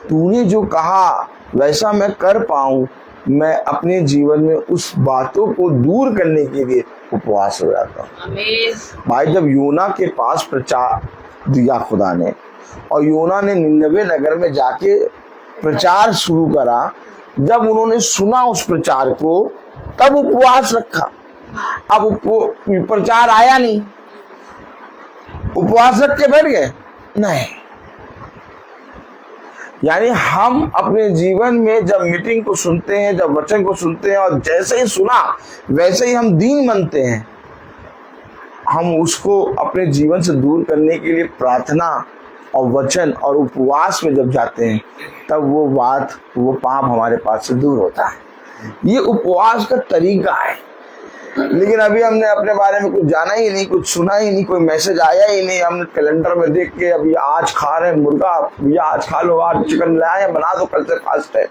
तूने जो कहा वैसा मैं कर पाऊं, मैं अपने जीवन में उस बातों को दूर करने के लिए उपवास हो जाता हूँ। भाई जब योना के पास प्रचार दिया खुदा ने, और योना ने निनवे नगर में जाके प्रचार शुरू करा, जब उन्होंने सुना उस प्रचार को तब उपवास रखा। अब प्रचार आया नहीं, उपवास रख के बैठ गए नहीं। यानी हम अपने जीवन में जब मीटिंग को सुनते हैं, जब वचन को सुनते हैं, और जैसे ही सुना वैसे ही हम दीन बनते हैं, हम उसको अपने जीवन से दूर करने के लिए प्रार्थना और वचन और उपवास में जब जाते हैं, तब वो बात, वो पाप हमारे पास से दूर होता है। ये उपवास का तरीका है। लेकिन अभी हमने अपने बारे में कुछ जाना ही नहीं, कुछ सुना ही नहीं, कोई मैसेज आया ही नहीं। हमने कैलेंडर में देख के अभी आज खा रहे हैं मुर्गा, भैया आज खा लो, आज चिकन लाए बना दो, कल से फास्ट है।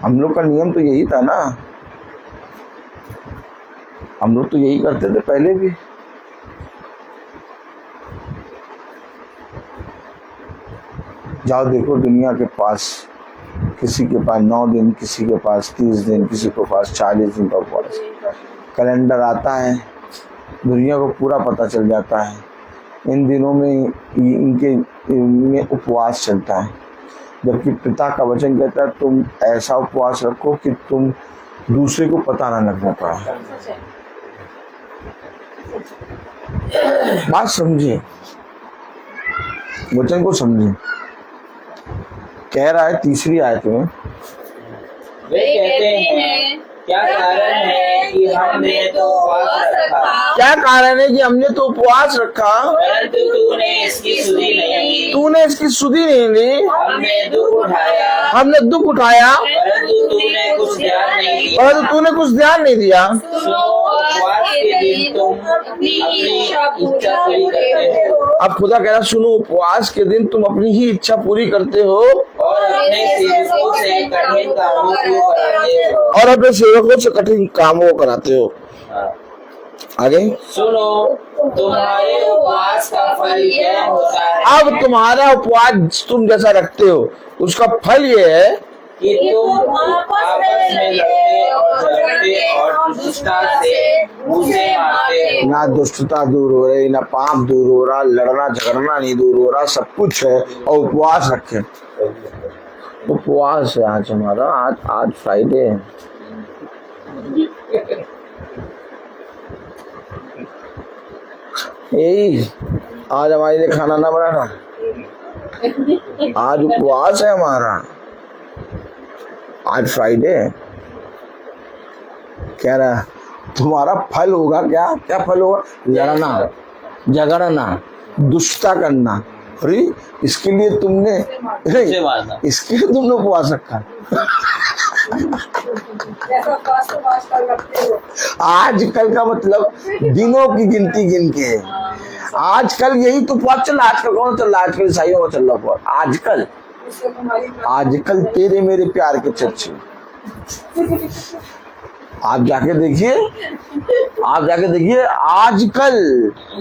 हम लोग का नियम तो यही था ना, हम लोग तो यही करते थे पहले भी। जाओ देखो दुनिया के पास, किसी के पास 9 दिन, किसी के पास 30 दिन, किसी के पास 40 दिन का उपवास। कैलेंडर आता है, दुनिया को पूरा पता चल जाता है इन दिनों में इनके में उपवास चलता है। जबकि पिता का वचन कहता है तुम ऐसा उपवास रखो कि तुम दूसरे को पता ना लगना पाए। बात समझिए, वचन को समझिए। कह रहा है 3री आयत में, वे कहते हैं क्या कारण है कि हमने तो उपवास रखा, क्या कारण है कि हमने तो उपवास रखा, परंतु तूने इसकी सुधि नहीं ली। तूने इसकी सुधि नहीं ली। हमने दुख उठाया, हमने दुख उठाया, परंतु तूने कुछ ध्यान नहीं दिया। परंतु तूने कुछ ध्यान नहीं दिया। सुनो, उपवास के दिन तुम अपनी इच्छा पूरी करते हो, अब खुदा कह रहा सुनो, उपवास के दिन तुम अपनी ही इच्छा पूरी करते हो, और अपने सेवकों से कठिन कामों को कराते हो। और अपने सेवकों से कठिन कामों को कराते हो। आगे सुनो, तुम्हारे उपवास का फल यह होता है, अब तुम्हारा उपवास तुम जैसा रखते हो उसका फल ये है कि तुम आपस में लड़ते और झगड़ते और दुष्टता से मुझे मारते हो। ना दुष्टता दूर हो रही, ना पाप दूर हो रहा, लड़ना झगड़ना नहीं दूर हो रहा, सब कुछ है। और उपवास रखे, उपवास है आज हमारा, आज फ्राइडे है। यही आज हमारे लिए खाना ना बनाना, आज उपवास है हमारा, आज फ्राइडे है। कह रहा तुम्हारा फल होगा क्या, क्या फल होगा? लड़ना झगड़ना दुष्टता करना। अरे इसके लिए तुमने इसके लिए तुमने उपवास रखा। आजकल का मतलब दिनों की गिनती गिन के, आजकल यही तो उपवास चल रहा। आजकल कौन चल रहा है? आजकल ईसाइयों में चल रहा उपवास। आजकल तेरे मेरे प्यार के चर्चे, आप जाके देखिए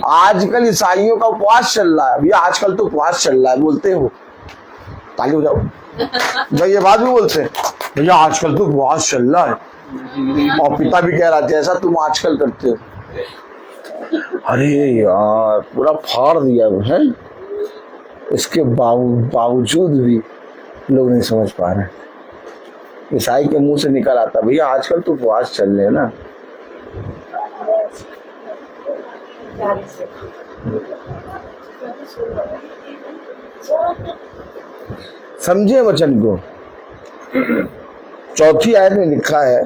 आजकल ईसाइयों का उपवास चल रहा है भैया। आजकल तो उपवास चल रहा है बोलते हो, ताली बजाओ जब ये बात भी बोलते हैं भैया आजकल तो उपवास चल रहा है, और पिता भी कह रहा था ऐसा तुम आजकल करते हो। अरे यार पूरा फाड़ दिया है, इसके बावजूद भी लोग नहीं समझ पा रहे। ईसाई के मुंह से निकल आता भैया आजकल तो उपवास चल रहे हैं ना। समझे वचन को। चौथी आयत में लिखा है,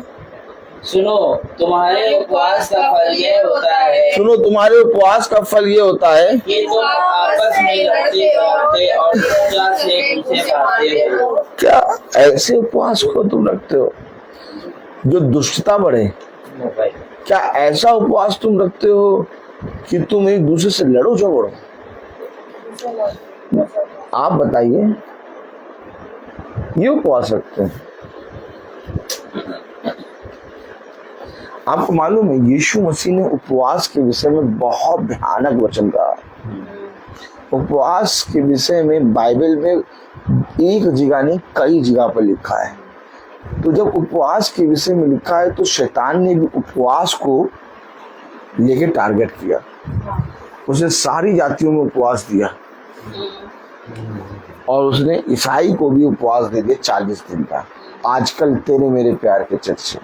सुनो तुम्हारे उपवास का फल ये होता है सुनो तुम्हारे उपवास का फल ये होता है कि तुम आपस में लड़ते करते और दुष्टता से उनसे पाते हो। क्या ऐसे उपवास को तुम रखते हो जो दुष्टता बढ़े? क्या ऐसा उपवास तुम रखते हो कि तुम एक दूसरे से लड़ो झगड़ो? आप बताइए, ये उपवास रखते हैं? आपको मालूम है यीशु मसीह ने उपवास के विषय में बहुत भयानक वचन कहा। उपवास के विषय में बाइबल में एक जगह नहीं कई जगह पर लिखा है। तो जब उपवास के विषय में लिखा है तो शैतान ने भी उपवास को लेके टारगेट किया। उसने सारी जातियों में उपवास दिया और उसने ईसाई को भी उपवास दे दिया 40 दिन का। आजकल तेरे मेरे प्यार के चर्चे,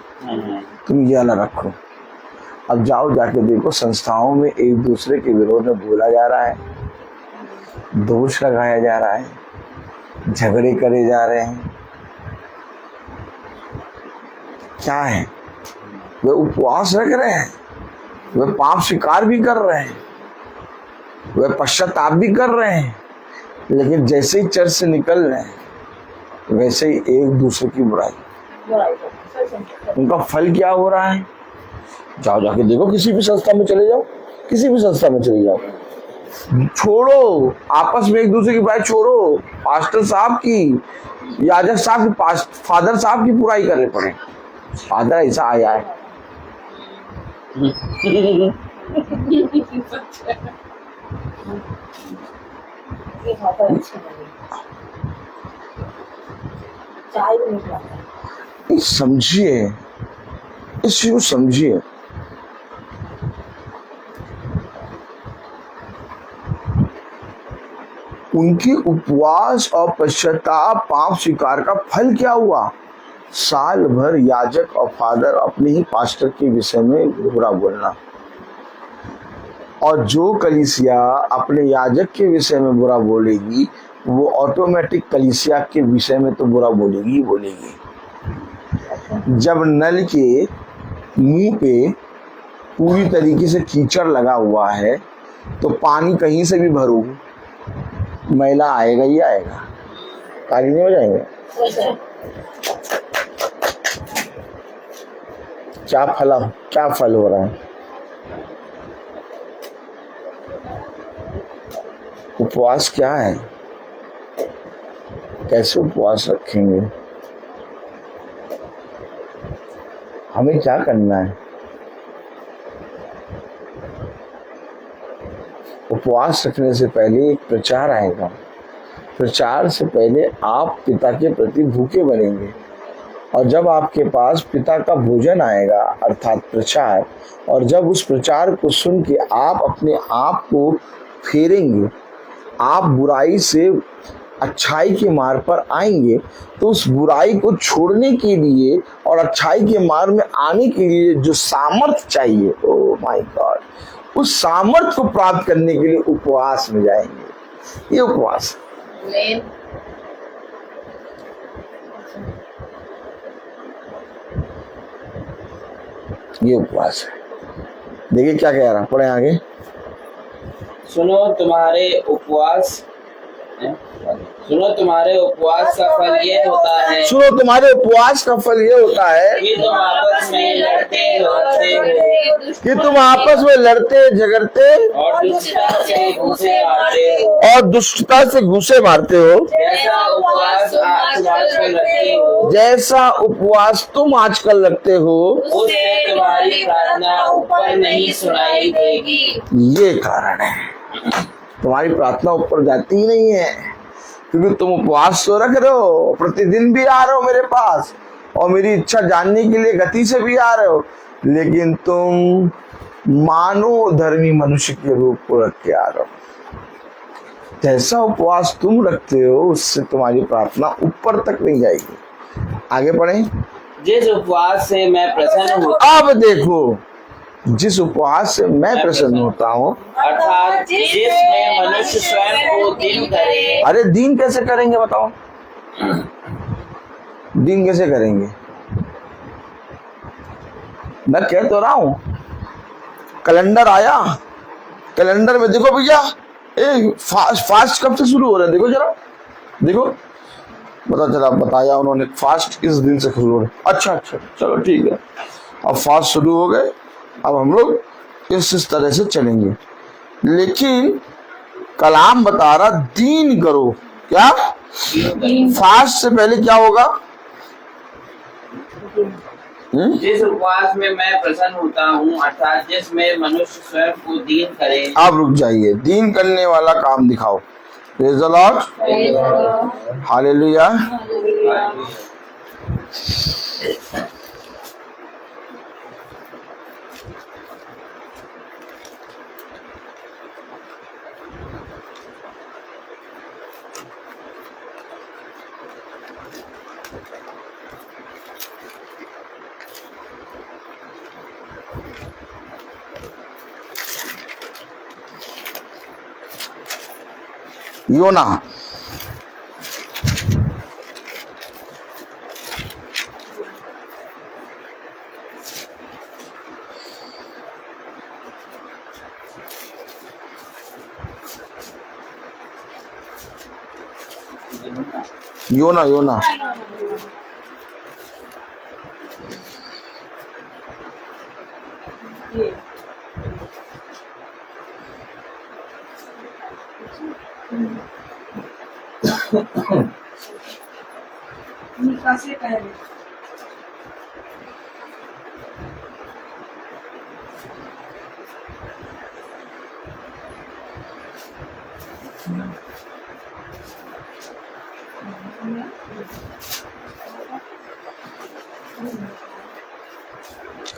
तुम ये ना रखो। अब जाओ जाके देखो संस्थाओं में एक दूसरे के विरोध में बोला जा रहा है, दोष लगाया जा रहा है, झगड़े करे जा रहे हैं। क्या है? वे उपवास रख रहे हैं, वे पाप स्वीकार भी कर रहे हैं, वे पश्चाताप भी कर रहे हैं, लेकिन जैसे ही चर्च से निकल रहे हैं वैसे ही एक दूसरे की बुराई। उनका फल क्या हो रहा है? जाओ जाके देखो, किसी भी संस्था में चले जाओ, किसी भी संस्था में चले जाओ, छोड़ो आपस में एक दूसरे की बुराई छोड़ो। पास्टर साहब की, याजक साहब की, फादर साहब की बुराई करने पड़े। फादर ऐसा आया है समझिए, इस चीज को समझिए। उनके उपवास और पश्चाताप पाप स्वीकार का फल क्या हुआ? साल भर याजक और फादर अपने ही पास्टर के विषय में बुरा बोलना, और जो कलीसिया अपने याजक के विषय में बुरा बोलेगी वो ऑटोमेटिक कलीसिया के विषय में तो बुरा बोलेगी ही बोलेगी। जब नल के मुंह पे पूरी तरीके से कीचड़ लगा हुआ है तो पानी कहीं से भी भरो मैला आएगा ही आएगा, ताली नहीं हो जाएंगे। क्या फल हो रहा है? उपवास क्या है? कैसे उपवास रखेंगे? हमें क्या करना है? उपवास रखने से पहले एक प्रचार आएगा। प्रचार से पहले आप पिता के प्रति भूखे बनेंगे, और जब आपके पास पिता का भोजन आएगा अर्थात प्रचार, और जब उस प्रचार को सुन के आप अपने आप को फेरेंगे, आप बुराई से अच्छाई के मार्ग पर आएंगे, तो उस बुराई को छोड़ने के लिए और अच्छाई के मार्ग में आने के लिए जो सामर्थ्य चाहिए, ओह माय गॉड, उस सामर्थ्य को प्राप्त करने के लिए उपवास में जाएंगे। ये उपवास है। देखिए क्या कह रहा, पढ़े आगे। सुनो तुम्हारे उपवास सुनो तुम्हारे उपवास का फल ये होता है सुनो तुम्हारे उपवास का फल ये होता है कि तुम आपस में लड़ते झगड़ते हो कि तुम आपस में लड़ते झगड़ते और दुष्टता से घूसे मारते हो। और दुष्टता से घूसे मारते हो। जैसा उपवास तुम आजकल रखते हो जैसा उपवास तुम आजकल रखते हो उससे तुम्हारी प्रार्थना ऊपर नहीं सुनाई देगी। ये कारण है तुम्हारी प्रार्थना ऊपर जाती ही नहीं है, क्योंकि तुम उपवास तो रख रहे हो, प्रतिदिन भी आ रहे हो मेरे पास और मेरी इच्छा जानने के लिए गति से भी आ रहे हो, लेकिन तुम मानो धर्मी मनुष्य के रूप को रख के आ रहे हो। जैसा उपवास तुम रखते हो उससे तुम्हारी प्रार्थना ऊपर तक नहीं जाएगी। आगे पढ़े। जिस उपवास से मैं प्रसन्न हूँ अब देखो, जिस उपवास से मैं प्रसन्न होता हूँ, अर्थात जिसमें मनुष्य स्वयं को दिन करे। अरे दीन कैसे करेंगे बताओ, दीन कैसे करेंगे? मैं कह तो रहा हूं, कैलेंडर आया, कैलेंडर में देखो भैया फास्ट कब से शुरू हो रहे हैं, देखो जरा देखो, पता चला बताया उन्होंने फास्ट इस दिन से शुरू हो रहे। अच्छा चलो ठीक है, अब फास्ट शुरू हो गए, अब हम लोग इस तरह से चलेंगे। लेकिन कलाम बता रहा दीन करो। क्या फास्ट से पहले क्या होगा? जिस उपवास में मैं प्रसन्न होता हूँ अर्थात जिसमें मनुष्य स्वयं को दीन करे। आप रुक जाइए, दीन करने वाला काम दिखाओ। Praise the lord, hallelujah. योना योना योना से पहले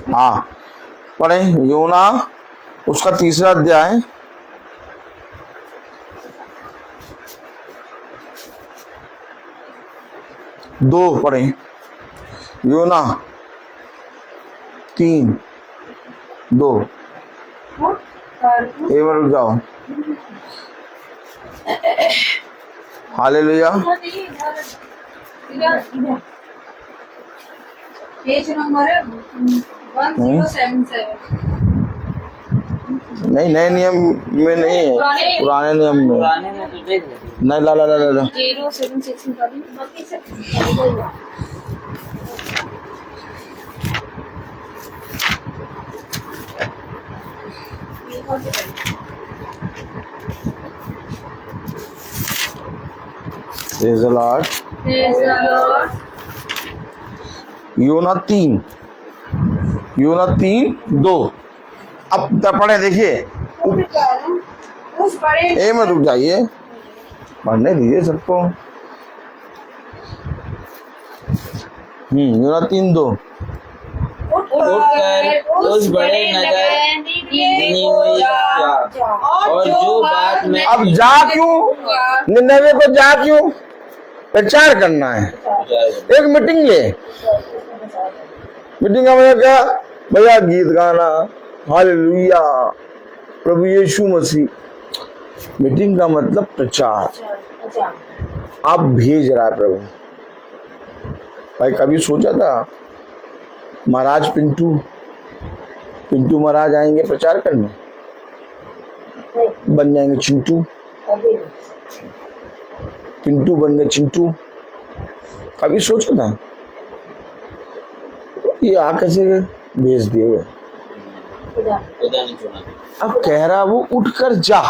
हाँ पढ़े योना उसका तीसरा अध्याय दो पढ़े, योना 3:2। एक बार रुक जाओ। हालेलुया। Page number 1077। नहीं, नए नियम में नहीं है, पुराने नियम में। पुराने में तो देख ले। नहीं, ला 076 बाकी से Praise the Lord। योना 3:2। अब पढ़े देखिए, उस बड़े ए में रुक जाइए, पढ़ने दीजिए सबको। योना 3:2। उठकर उस बड़े नगर निनवे जा और जो बात मैं अब जा क्यों? निनवे को जा क्यों? प्रचार करना है। एक मीटिंग ले, मीटिंग का मतलब क्या भैया? गीत गाना, हालेलुया, प्रभु यीशु मसीह। मीटिंग का मतलब प्रचार। आप भेज रहा है प्रभु। भाई कभी सोचा था महाराज पिंटू महाराज आएंगे प्रचार करने, बन जाएंगे चिंटू? पिंटू बन गए चिंटू, कभी सोचा था? ये आ कैसे गए, भेज दिए गए। खुदा नहीं चुना। अब कह रहा वो उठकर जा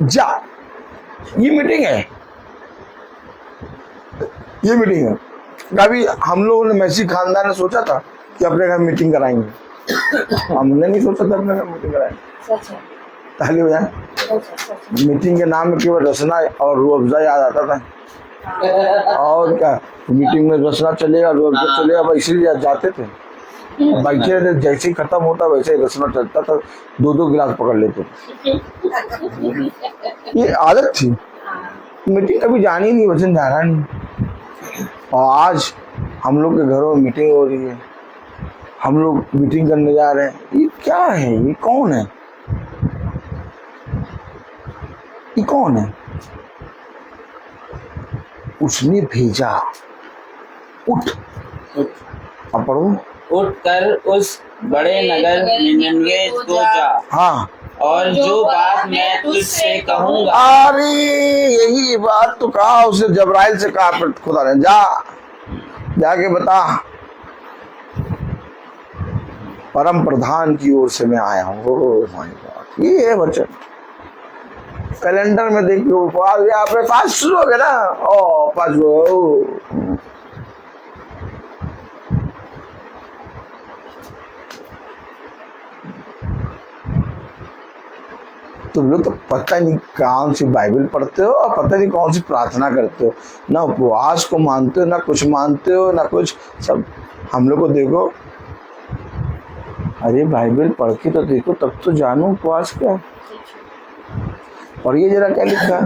जा, ये मीटिंग है, ये मीटिंग है। कभी हम लोगों ने मैसी खानदान ने सोचा था कि अपने घर मीटिंग कराएंगे? हमने नहीं सोचा था अपने घर मीटिंग कराएंगे। सच है, ताली हो जाए। सच है। मीटिंग के नाम में केवल रसना और रूह अफ़ज़ा याद आता था, और क्या। मीटिंग में रसना चलेगा, रूह अफ़ज़ा चलेगा, भाई इसलिए जाते थे। बैठे रहते, जैसे ही खत्म होता वैसे ही रसना चलता था, 2-2 गिलास पकड़ लेते। ये आदत थी। मीटिंग कभी जानी ही नहीं, वचन जाना नहीं। और आज हम लोग के घरों में मीटिंग हो रही है, हम लोग मीटिंग करने जा रहे हैं। ये क्या है? ये कौन है? ये कौन है? उसने भेजा। उठ, अब पढ़ो। उठकर उस बड़े नगर निनवे को जा, हाँ, और जो बात मैं तुझसे कहूँगा। अरे यही बात तो कहा उसे, जबराइल से कहा फिर खुदा ने, जा जाके बता, परम प्रधान की ओर से मैं आया हूँ। ओह माय गॉड, ये है वचन। कैलेंडर में देखिए उपवास यहाँ पे 5 शुरू हो गया ना, ओ 5 तुम लोग तो पता नहीं कौन सी बाइबल पढ़ते हो और पता नहीं कौन सी प्रार्थना करते हो, ना उपवास को मानते हो, ना कुछ मानते हो, ना कुछ। सब हम लोग को देखो, अरे बाइबल पढ़ के तो देखो, तब तो जानो उपवास क्या। और ये जरा क्या लिखा?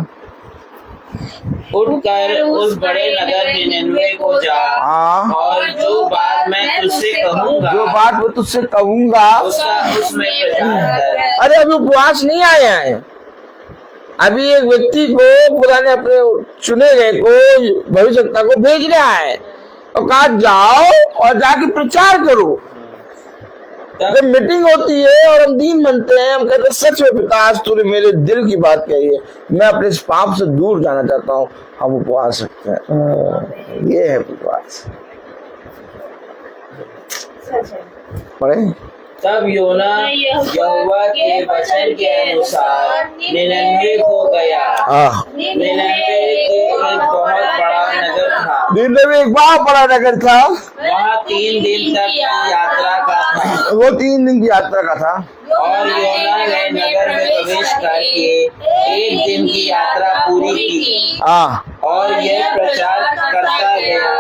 उठकर उस बड़े नगर निनवे को जा, हाँ, और जो बात मैं तुझसे कहूँगा, जो बात मैं तुझसे कहूंगा उसका उसमें प्रचार कर। अरे अभी उपवास नहीं आया है, अभी एक व्यक्ति को खुदा ने अपने चुने गए को, भविष्यवक्ता को भेज रहा है और कहा जाओ और जाके प्रचार करो। जब मीटिंग होती है और हम दीन बनते हैं, हम कहते हैं सच में पिता आज तूने मेरे दिल की बात कही है, मैं अपने इस पाप से दूर जाना चाहता हूँ, हम उपवास रखते हैं। ये है उपवास। सच है। पढ़े। तब योना यहोवा के वचन के अनुसार निनवे को गया। निनवे एक बहुत बड़ा नगर था, निनवे एक बहुत बड़ा नगर था, वहाँ 3 दिन तक यात्रा का था। वो 3 दिन की यात्रा का था। और योना ने नगर में प्रवेश करके 1 दिन की यात्रा पूरी की, और यह प्रचार करता गया,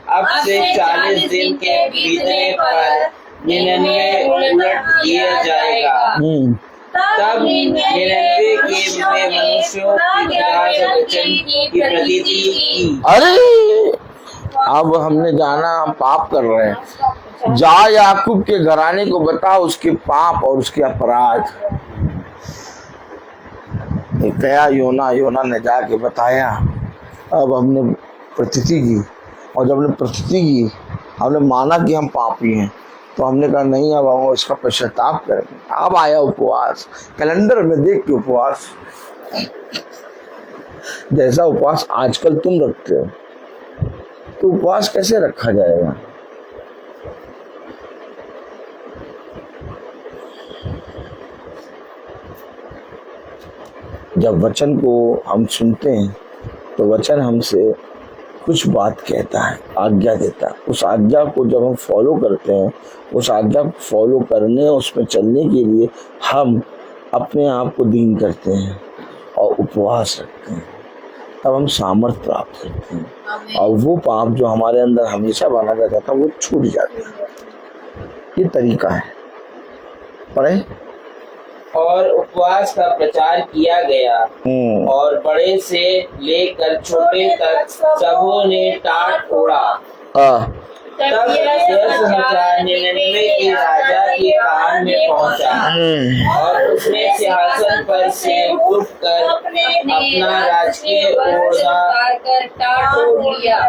अब से 40 दिन के बीतने पर निनवे उलट दिया जाएगा। तब निनवे के मनुष्यों की विनाश वचन की प्रतीति की। अरे अब हमने जाना, हम पाप कर रहे हैं। जा याकूब के घराने को बता उसके पाप और उसके अपराध। गया योना ने जाके बताया। अब हमने प्रतीति की, और जब हमने प्रतीति की, हमने माना कि हम पापी हैं, तो हमने कहा नहीं, अब हम इसका पश्चाताप करेंगे। अब आया उपवास। कैलेंडर में देख के उपवास, जैसा उपवास आजकल तुम रखते हो, तो उपवास कैसे रखा जाएगा? जब वचन को हम सुनते हैं तो वचन हमसे कुछ बात कहता है, आज्ञा देता है। उस आज्ञा को जब हम फॉलो करते हैं, उस आज्ञा को फॉलो करने और उसमें चलने के लिए हम अपने आप को दीन करते हैं और उपवास रखते हैं, तब हम सामर्थ्य प्राप्त करते हैं, और वो पाप जो हमारे अंदर हमेशा बना रहता था वो छूट जाता है। ये तरीका है। पढ़े। और उपवास का प्रचार किया गया, और बड़े से लेकर छोटे तक सबों ने टाट ओढ़ा। तब यह समाचार निनवे के राजा के कान में पहुंचा, और उसने सिंहासन पर से उठकर अपना राजकीय ओढ़ना ओढ़ लिया,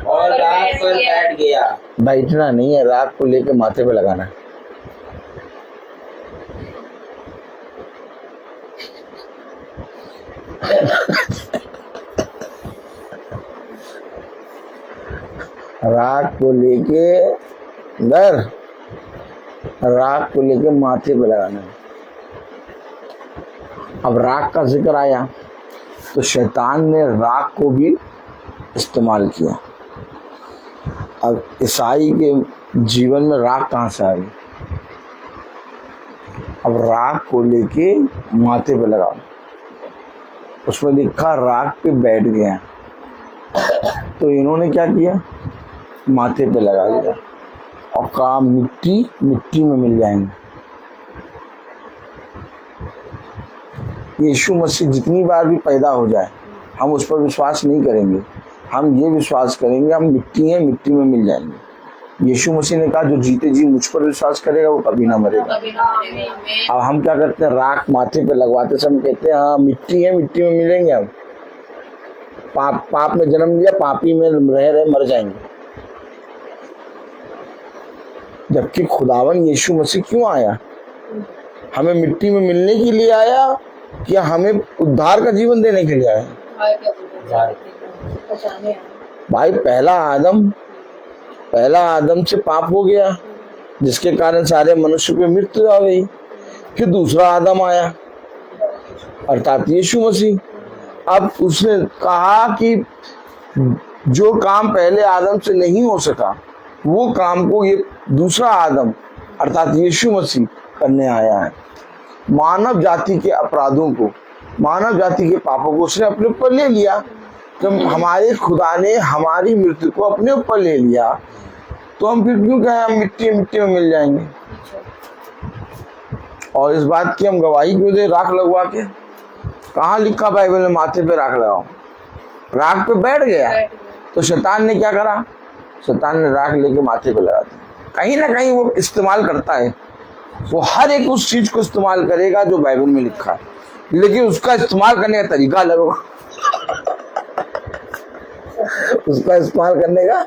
और राख पर बैठ गया। बैठना नहीं है, राख को लेके माथे पे लगाना है। राग को लेके राग को लेके माथे पे लगाना। अब राग का जिक्र आया तो शैतान ने राग को भी इस्तेमाल किया। अब ईसाई के जीवन में राग कहाँ से आ गई? अब राग को लेके माथे पे लगाओ, उसमें लिखा राग पे बैठ गया, तो इन्होंने क्या किया? माथे पे लगा दिया और कहा मिट्टी मिट्टी में मिल जाएंगे। यीशु मसीह जितनी बार भी पैदा हो जाए हम उस पर विश्वास नहीं करेंगे, हम ये विश्वास करेंगे हम मिट्टी हैं, मिट्टी में मिल जाएंगे। यीशु मसीह ने कहा जो जीते जी मुझ पर विश्वास करेगा वो कभी ना मरेगा। अब हम क्या करते हैं? राख माथे पे लगवाते समय कहते हैं हाँ मिट्टी है, मिट्टी में मिलेंगे हम। पाप में जन्म लिया, पापी में रह रहे मर जाएंगे। जबकि खुदावन यीशु मसीह क्यों आया? हमें मिट्टी में मिलने के लिए आया या हमें उद्धार का जीवन देने के लिए आया? भाई पहला आदम से पाप हो गया जिसके कारण सारे मनुष्य पे मृत्यु आ गई। फिर दूसरा आदम आया अर्थात यीशु मसीह। अब उसने कहा कि जो काम पहले आदम से नहीं हो सका वो काम को ये दूसरा आदम अर्थात यीशु मसीह करने आया है। मानव जाति के अपराधों को, मानव जाति के पापों को उसने अपने ऊपर ले लिया। जब हमारे खुदा ने हमारी मृत्यु को अपने ऊपर ले लिया तो हम फिर क्यों कहें हम मिट्टी मिट्टी में मिल जाएंगे? और इस बात की हम गवाही क्यों दे राख लगवा के? कहाँ लिखा बाइबल में माथे पे राख लगाओ? राख पे बैठ गया तो शैतान ने क्या करा? शैतान ने राख लेके माथे पे लगा दिया। कहीं ना कहीं वो इस्तेमाल करता है, वो हर एक उस चीज को इस्तेमाल करेगा जो बाइबल में लिखा है, लेकिन उसका इस्तेमाल करने का तरीका अलग होगा। उसका इस्तेमाल करने का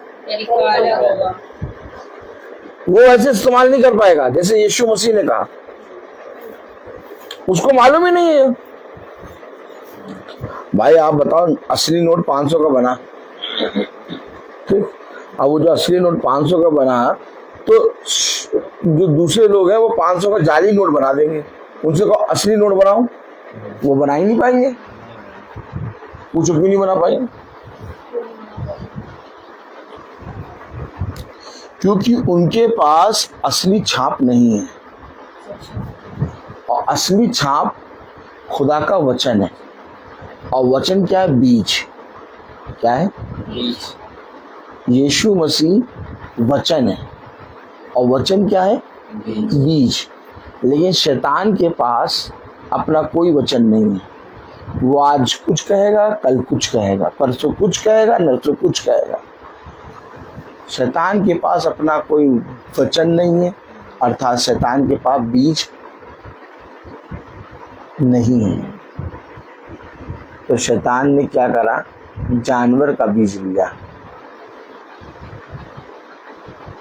वो ऐसे इस्तेमाल नहीं कर पाएगा जैसे यीशु मसीह ने कहा। उसको मालूम ही नहीं है। भाई आप बताओ असली नोट 500 का बना, ठीक? अब वो जो असली नोट 500 का बना तो जो दूसरे लोग हैं वो 500 का जाली नोट बना देंगे। उनसे कहो असली नोट बनाओ, वो बना ही नहीं पाएंगे। पूछो क्यों नहीं बना पाएंगे? क्योंकि उनके पास असली छाप नहीं है। और असली छाप खुदा का वचन है। और वचन क्या है? बीज। क्या है? बीज। यीशु मसीह वचन है और वचन क्या है? बीज। लेकिन शैतान के पास अपना कोई वचन नहीं है। वो आज कुछ कहेगा, कल कुछ कहेगा, परसों कुछ कहेगा, नरसों कुछ कहेगा। शैतान के पास अपना कोई वचन नहीं है, अर्थात शैतान के पास बीज नहीं है। तो शैतान ने क्या करा? जानवर का बीज लिया।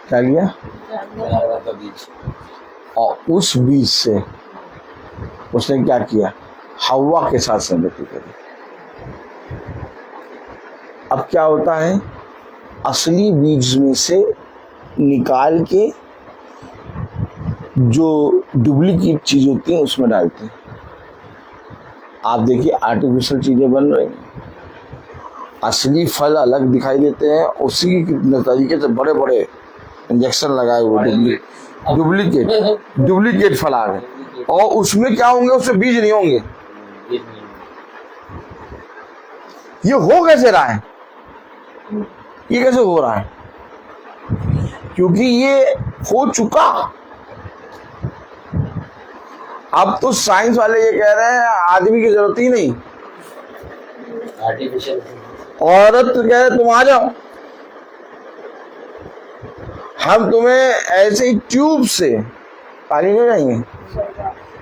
क्या लिया? जानवर का बीज। और उस बीज से उसने क्या किया? हव्वा के साथ संगति करी। अब क्या होता है? असली बीज में से निकाल के जो डुप्लीकेट चीज होती है उसमें डालते हैं। आप देखिए आर्टिफिशियल चीजें बन रही हैं, असली फल अलग दिखाई देते हैं, उसी तरीके से बड़े बड़े इंजेक्शन लगाए हुए डुप्लीकेट फल आ गए। और उसमें क्या होंगे? उसमें बीज नहीं होंगे। ये हो कैसे रहा है? ये कैसे हो रहा है? क्योंकि ये हो चुका। अब तो साइंस वाले ये कह रहे हैं आदमी की जरूरत ही नहीं, आर्टिफिशियल। औरत तो कह रहे तुम आ जाओ, हम तुम्हें ऐसे ही ट्यूब से पानी ले जाएंगे।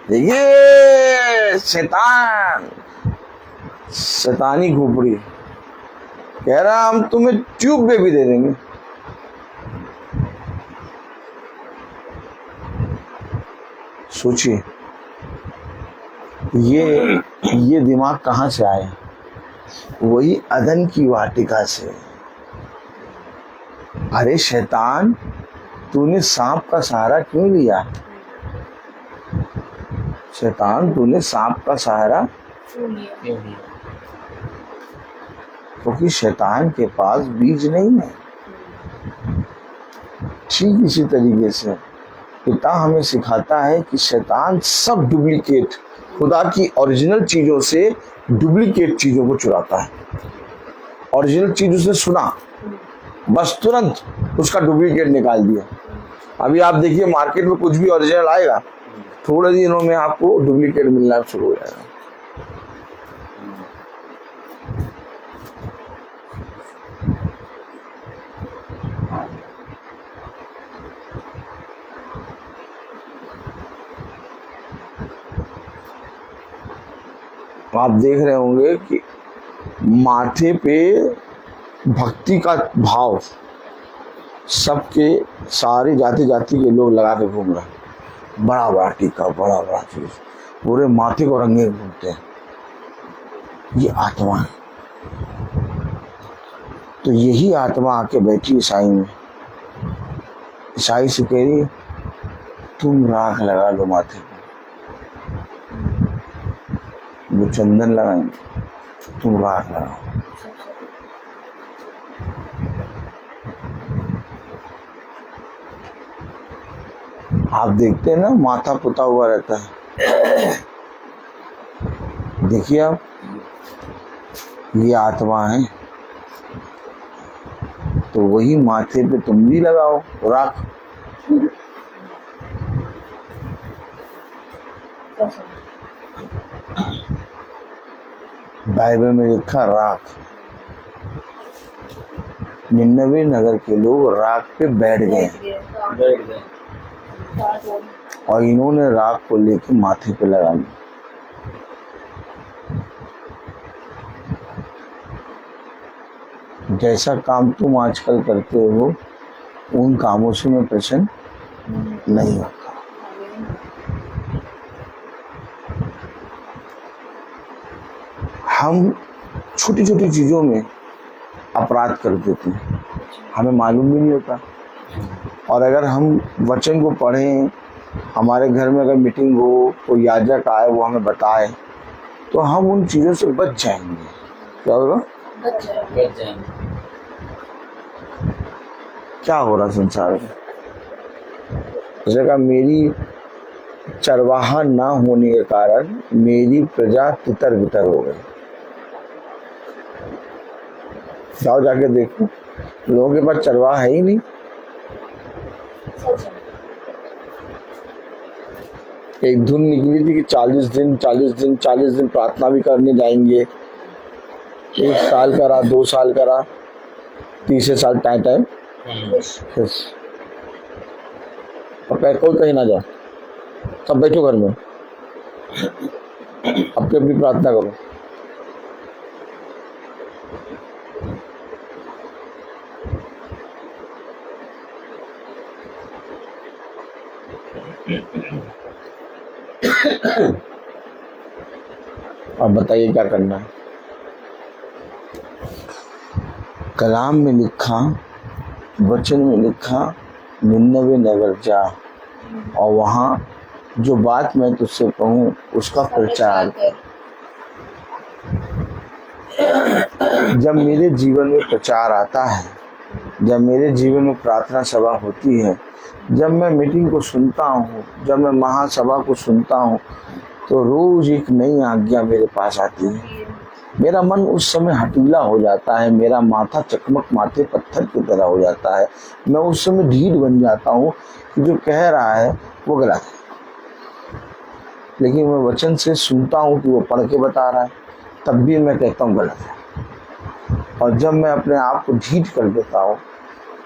देखिए शैतानी खोपड़ी कह रहा हम तुम्हें ट्यूब में भी दे देंगे। सोचिए ये दिमाग कहाँ से आया? वही अदन की वाटिका से। अरे शैतान, तूने सांप का सहारा क्यों लिया? शैतान, तूने सांप का सहारा क्यों लिया? क्यों नहीं? क्योंकि शैतान के पास बीज नहीं है। ठीक इसी तरीके से पिता हमें सिखाता है कि शैतान सब डुप्लीकेट, खुदा की ओरिजिनल चीजों से डुप्लीकेट चीजों को चुराता है। ओरिजिनल चीजों से सुना, बस तुरंत उसका डुप्लीकेट निकाल दिया। अभी आप देखिए मार्केट में कुछ भी ओरिजिनल आएगा, थोड़े दिनों में आपको डुप्लीकेट मिलना शुरू हो जाएगा। आप देख रहे होंगे कि माथे पे भक्ति का भाव सबके, सारी जाति जाति के लोग लगा के घूम रहे हैं। बड़ा बड़ा टीका, बड़ा बड़ा चीज, पूरे माथे को रंगे घूमते हैं। ये आत्मा है। तो यही आत्मा आके बैठी ईसाई में। ईसाई से कह रही तुम राख लगा लो माथे पे, वो चंदन लगाएंगे, तुम राख लगाओ। आप देखते हैं ना, माथा पुता हुआ रहता है। देखिए आप, ये आत्मा है। तो वही माथे पे तुम भी लगाओ राख। बाइबल में लिखा राख। 99 नगर के लोग राख पे बैठ गए बैठ गए। और इन्होंने राख को लेके माथे पे लगा लिया। जैसा काम तुम आजकल करते हो, उन कामों से मैं प्रसन्न नहीं होता। हम छोटी छोटी चीजों में अपराध कर देते हैं, हमें मालूम भी नहीं होता। और अगर हम वचन को पढ़ें, हमारे घर में अगर मीटिंग हो, कोई याजक आए, वो हमें बताए, तो हम उन चीजों से बच जाएंगे। क्या होगा? बच जाएंगे। क्या हो रहा संसार में? जगह मेरी चरवाहा ना होने के कारण मेरी प्रजा तितर बितर हो गई। जाओ जाके देखो, लोगों के पास चरवाहा है ही नहीं। एक धुन निकली थी कि 40 दिन प्रार्थना भी करने जाएंगे। 1 साल करा, 2 साल करा, तीसरे साल टाइम और कोई कहीं ना जाओ, सब बैठो घर में, अपनी अपनी प्रार्थना करो। अब बताइए क्या करना है? कलाम में लिखा, वचन में लिखा, 99 नगर जा और वहां जो बात मैं तुझसे कहूँ उसका प्रचार कर। जब मेरे जीवन में प्रचार आता है, जब मेरे जीवन में प्रार्थना सभा होती है, जब मैं मीटिंग को सुनता हूँ, जब मैं महासभा को सुनता हूँ, तो रोज एक नई आज्ञा मेरे पास आती है। मेरा मन उस समय हटीला हो जाता है, मेरा माथा चकमक माथे पत्थर की तरह हो जाता है। मैं उस समय ढीठ बन जाता हूँ कि जो कह रहा है वो गलत है। लेकिन मैं वचन से सुनता हूँ कि वो पढ़ के बता रहा है, तब भी मैं कहता हूँ गलत है। और जब मैं अपने आप को ढीठ कर देता हूँ,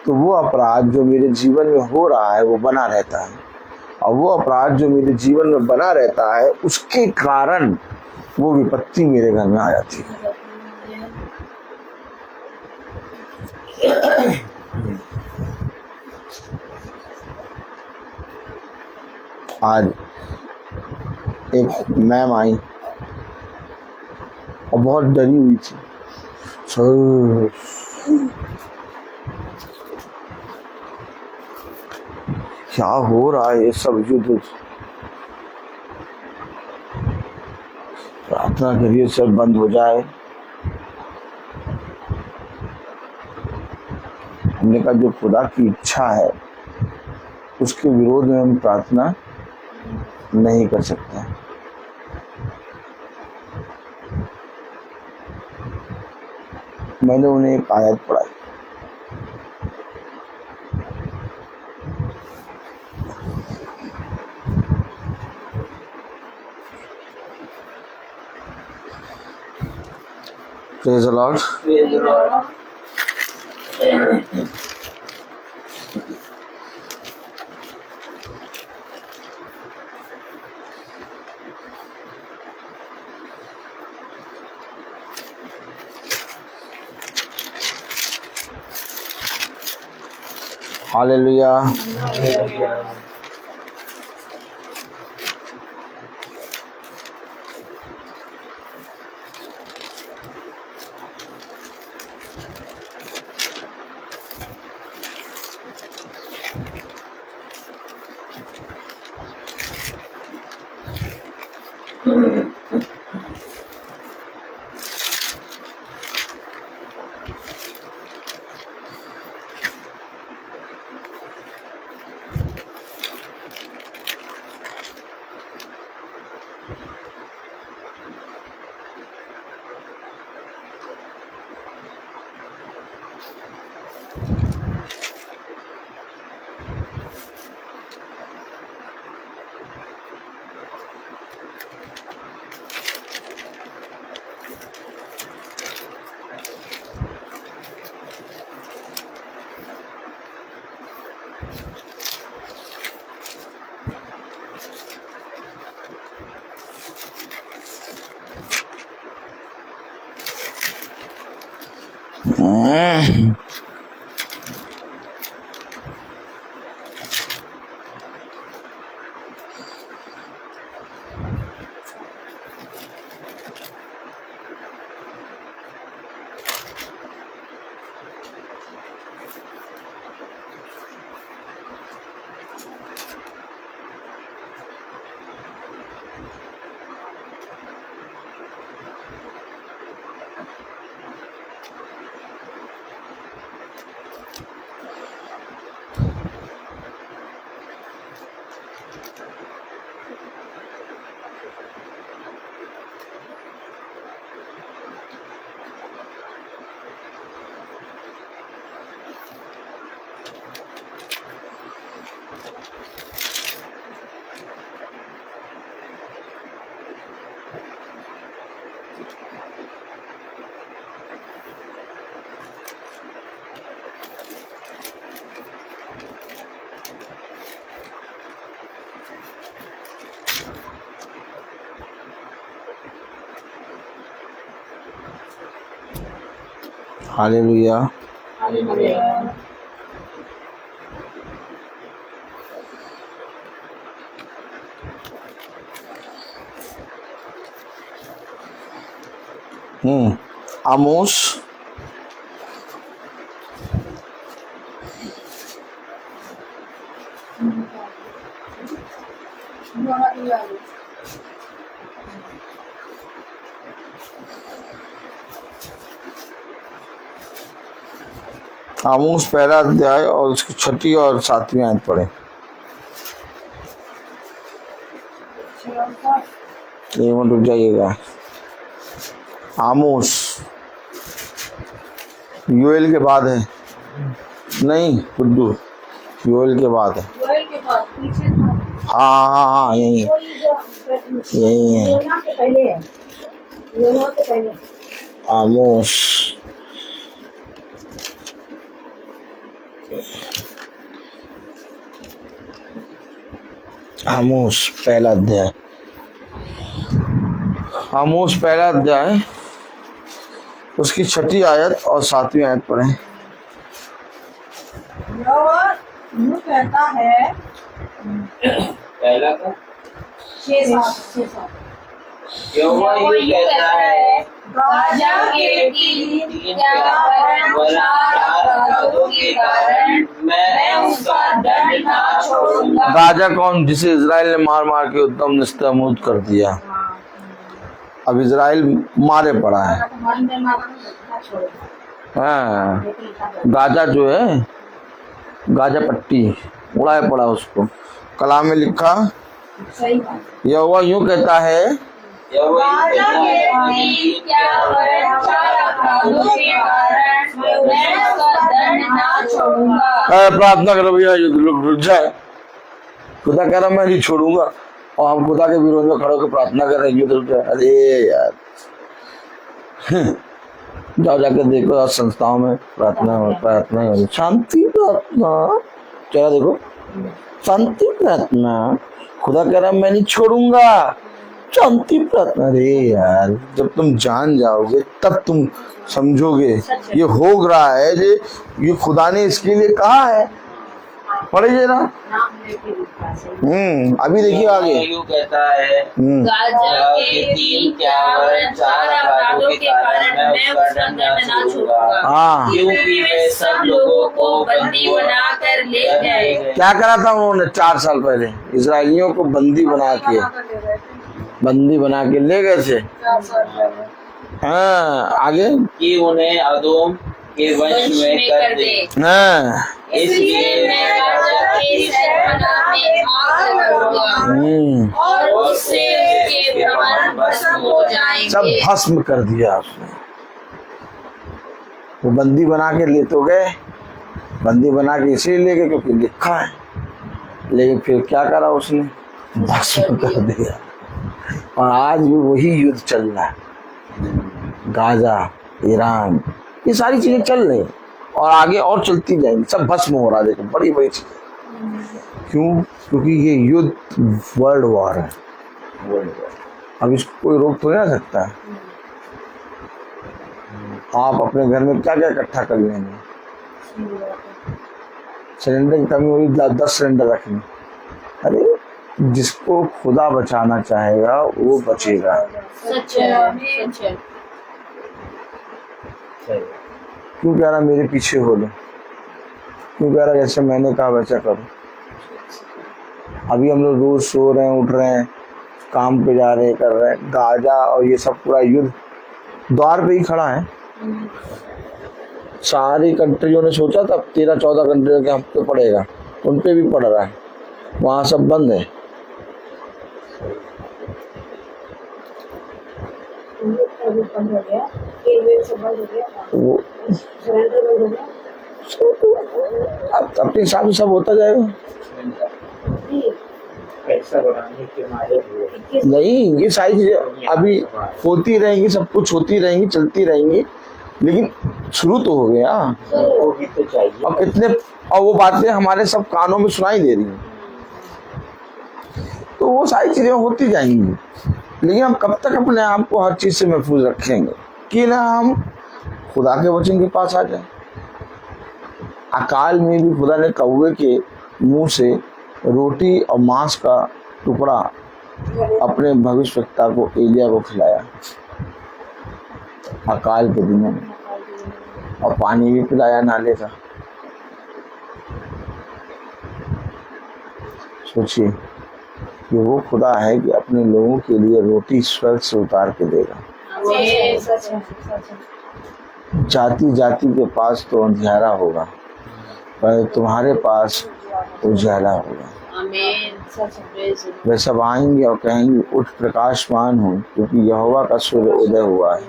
तो वो अपराध जो मेरे जीवन में हो रहा है वो बना रहता है। और वो अपराध जो मेरे जीवन में बना रहता है, उसके कारण वो विपत्ति मेरे घर में आ जाती है। आज एक मैम आई और बहुत डरी हुई थी। क्या हो रहा है ये सब युद्ध। प्रार्थना करिए सब बंद हो जाए। हमने कहा जो खुदा की इच्छा है उसके विरोध में हम प्रार्थना नहीं कर सकते। मैंने उन्हें एक आयत पढ़ाई, praise the lord. Hallelujah. Hallelujah. Amos Amos पहला अध्याय और उसकी 6 और 7वीं आयत पढ़े। एक मिनट रुक जाइएगा। आमोस योएल के बाद है, नहीं गुड्डू, योएल के बाद है। हाँ यही है, यही है आमोस। आमोस पहला अध्याय, आमोस पहला अध्याय उसकी 6 आयत और 7वीं आयत पढ़े। यूं कहता है पहला का 6-7 यहोवा यूं कहता है, राजा के तीन क्या वरन चार अपराधों के कारण मैं उसका दंड ना छोड़ूंगा। राजा कौन? जिसे इजराइल ने मार मार के उत्तम निस्तमूद कर दिया। अब इजराइल मारे पड़ा है। हाँ, गाजा जो है, गाजा पट्टी उड़ाए पड़ा उसको। कलाम में लिखा, यहोवा यूं कहता है, यहोवा यूं कहता है, क्या वरन चार अपराधों के कारण मैं उसका दंड ना छोड़ूंगा। प्रार्थना करो भैया, रुक जाए। खुदा कह रहा मैं नहीं छोड़ूंगा, और हम खुदा के विरोध में खड़े होकर प्रार्थना कर रहे हैं। अरे यार, जाओ जाकर देखो आज संस्थाओं में प्रार्थना शांति प्रार्थना, चला देखो शांति प्रार्थना। खुदा कह रहा मैं नहीं छोड़ूंगा, शांति प्रार्थना। अरे यार, जब तुम जान जाओगे तब तुम समझोगे ये हो रहा है, ये खुदा ने इसके लिए कहा है। पढ़िए ना। अभी देखिए आगे। यूं कहता है, राजा के तीन क्या वरन चार अपराधों के कारण मैं उसका दंड ना छोड़ूंगा। हाँ, क्योंकि वे सब लोगों को बंदी बनाकर ले गए। क्या करा था उन्होंने 4 साल पहले? इजराइलियों को बंदी बना के ले गए थे। हाँ, आगे कि उन्हें अदोम के वश में कर दे। हाँ, इसलिए मैं राजा के सरपनाह में आग लगाऊंगा और उससे उसके प्रमाण भस्म हो जाएंगे। सब भस्म कर दिया उसने। वो बंदी बना के ले तो गए, बंदी बना के इसीलिए ले गए क्योंकि लिखा है, लेकिन फिर क्या करा उसने? भस्म कर दिया। और आज भी वही युद्ध चल रहा है। गाजा, ईरान, ये सारी चीजें चल रही और आगे और चलती जाएंगी। सब भस्म हो रहा है। देखो, बड़ी बड़ी चीज। क्यों? क्योंकि ये युद्ध वर्ल्ड वॉर है। अब इसको कोई रोक तो नहीं सकता है। आप अपने घर में क्या क्या इकट्ठा कर लेंगे? सिलेंडर की कमी होगी, 10 सिलेंडर रखेंगे। अरे, जिसको खुदा बचाना चाहेगा वो बचेगा। सच है, सच है। क्यों कह रहा मेरे पीछे हो लो? क्यों कह रहा जैसे मैंने कहा वैसा करो? अभी हम लोग रोज सो रहे हैं, उठ रहे हैं, काम पे जा रहे हैं, कर रहे हैं। गाजा और ये सब पूरा युद्ध द्वार पे ही खड़ा है। सारी कंट्रियों ने सोचा था 13-14 कंट्रियों के हम पे पड़ेगा, उन पे भी पड़ रहा है। वहाँ सब बंद है। वो अब अपने हिसाब से सब होता जाएगा। पैसा बनाने के मारे नहीं, ये सारी चीजें अभी होती रहेंगी, सब कुछ होती रहेंगी, चलती रहेंगी, लेकिन शुरू तो हो गया। वो भी तो चाहिए। और कितने, और वो बातें हमारे सब कानों में सुनाई दे रही हैं, तो वो सारी चीजें होती जाएंगी। लेकिन हम कब तक अपने आप को हर चीज से महफूज रखेंगे कि ना हम खुदा के वचन के पास आ जाए। अकाल में भी खुदा ने कौवे के मुंह से रोटी और मांस का टुकड़ा अपने भविष्यवक्ता को, एलिया को खिलाया अकाल के दिनों में, और पानी भी पिलाया नाले का। सोचिए कि वो खुदा है कि अपने लोगों के लिए रोटी स्वर्ग से उतार के देगा। जाति जाति के पास तो अंधियारा होगा, पर तुम्हारे पास उजाला होगा। वे सब आएंगे और कहेंगे उठ प्रकाशमान हो, क्योंकि यहोवा का सूर्य उदय हुआ है।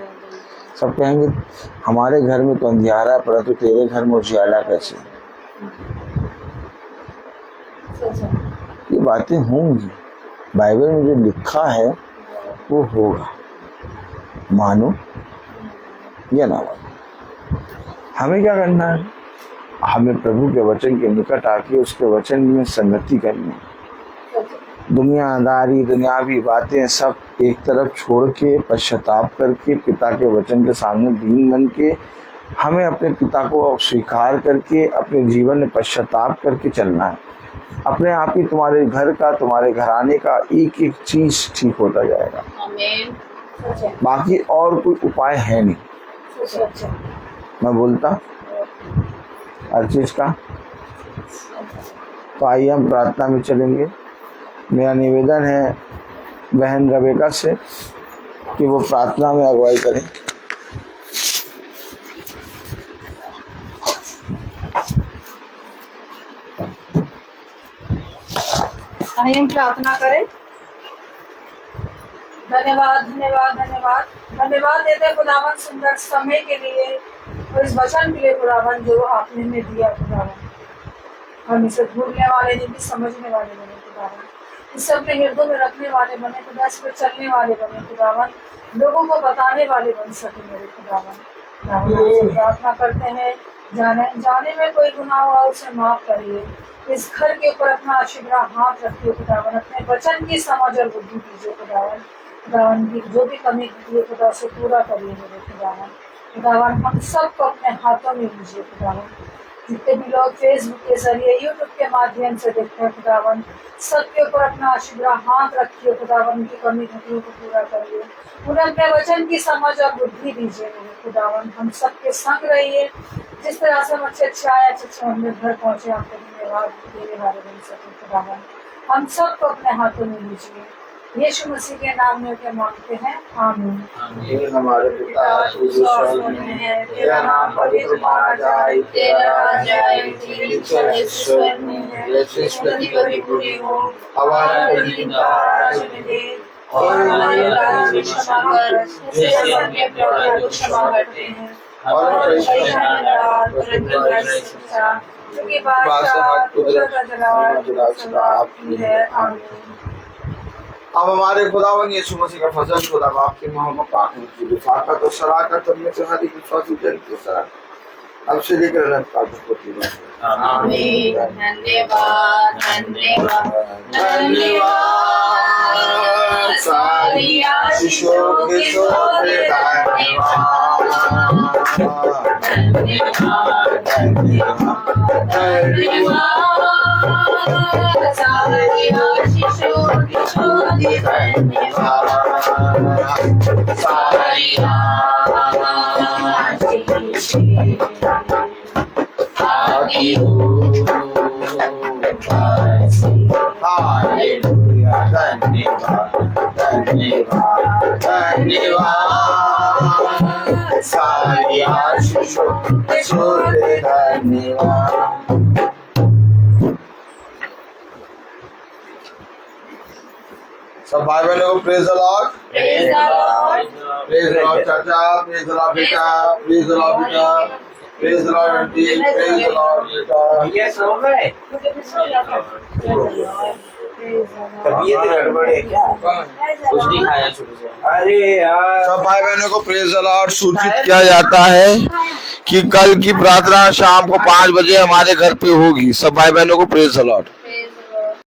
सब कहेंगे हमारे घर में तो अंधियारा है, परंतु तेरे घर में उजाला कैसे? ये बातें होंगी। बाइबल में जो लिखा है वो होगा, मानो या ना मानो। हमें क्या करना है? हमें प्रभु के वचन के निकट आके उसके वचन में संगति करनी है। दुनियादारी, दुनियावी बातें सब एक तरफ छोड़ के, पश्चाताप करके, पिता के वचन के सामने दीन बन के, हमें अपने पिता को स्वीकार करके अपने जीवन में पश्चाताप करके चलना है। अपने आप ही तुम्हारे घर का, तुम्हारे घराने का एक एक चीज ठीक होता जाएगा। आमीन। बाकी और कोई उपाय है नहीं, मैं बोलता हर चीज का। तो आइए हम प्रार्थना में चलेंगे। मेरा निवेदन है बहन रबेका से कि वो प्रार्थना में अगुवाई करें। आइए हम प्रार्थना करें। धन्यवाद धन्यवाद धन्यवाद धन्यवाद देते हैं खुदावन सुंदर समय के लिए और इस वचन के लिए खुदावन जो आपने हमें दिया खुदावन। हम इसे भूलने वाले नहीं, समझने वाले बने खुदावन, इसे अपने हृदय में रखने वाले बने खुदा, इस पर चलने वाले बने खुदावन, लोगों को बताने वाले बन सके मेरे खुदावन। प्रार्थना करते हैं जाने में कोई गुनाह हुआ उसे माफ करिए। इस घर के ऊपर अपना आशीर्वाद हाथ रखिए खुदावन, अपने वचन की समझ और बुद्धि दीजिए खुदावन। खुदावन की जो भी कमी है खुदा से पूरा करिए मेरे खुदावन। खुदावन हम सबको अपने हाथों में लीजिए खुदावन। जितने भी लोग फेसबुक के जरिए यूट्यूब के माध्यम से देखते हैं खुदावन, सबके ऊपर अपना आशीर्वाद हाथ रखिए खुदावन, उनकी कमी घटियों को पूरा करिए, उन्हें अपने वचन की समझ और बुद्धि दीजिए मेरे खुदावन। हम सबके संग रहिए, जिस तरह से हम अच्छे आए अच्छे हम घर पहुंचे, आपको धन्यवाद देने वाले बन सके खुदावन। हम सबको अपने हाथों में लीजिए, यीशु मसीह के नाम में के मांगते हैं, आमीन। हमारे पिता तू जो स्वर्ग में है, तेरा नाम पवित्र माना जाए, तेरा राज्य आए, तेरी इच्छा जैसे स्वर्ग में है वैसे भी पूरी हो। हमारा प्रतिदिन का आज हमें दे और हमारे अपराध को क्षमा कर जैसे हम अपने अपराधियों को क्षमा करते हैं, और परीक्षा में न डाल परंतु बुराई से बचा, क्योंकि बादशाह कुदरत का जलाल आपकी है, आमीन। अब हमारे खुदावन यीशु मसीह का फजल खुदा बाप की मोहब्बत पाक की विफाकत और शराकत और में से हर एक विश्वासी जन की शराकत अब से लेकर अनंत काल तक होती रहे, आमीन। धन्यवाद धन्यवाद धन्यवाद सारी आशीषों के सोते धन्यवाद धन्यवाद धन्यवाद सारी आशीषों के सोते धन्यवाद सारी आगे हालेलुया। धन्यवाद धन्यवाद धन्यवाद सारी आशीषों के सोते धन्यवाद। सब भाई बहनों को praise the Lord, Praise the Lord. Praise the Lord चाचा, प्रेज द लॉर्ड बेटा, प्रेज द लॉर्ड बेटा, praise the Lord aunty, praise the Lord बेटा। ये सो गए तबीयत गड़बड़ है क्या? कुछ नहीं खाया शुरू से। अरे यार सब भाई बहनों को प्रेज द लॉर्ड सूचित किया जाता है कि कल की प्रार्थना शाम को 5 बजे हमारे घर पे होगी। सब भाई बहनों को प्रेज द लॉर्ड।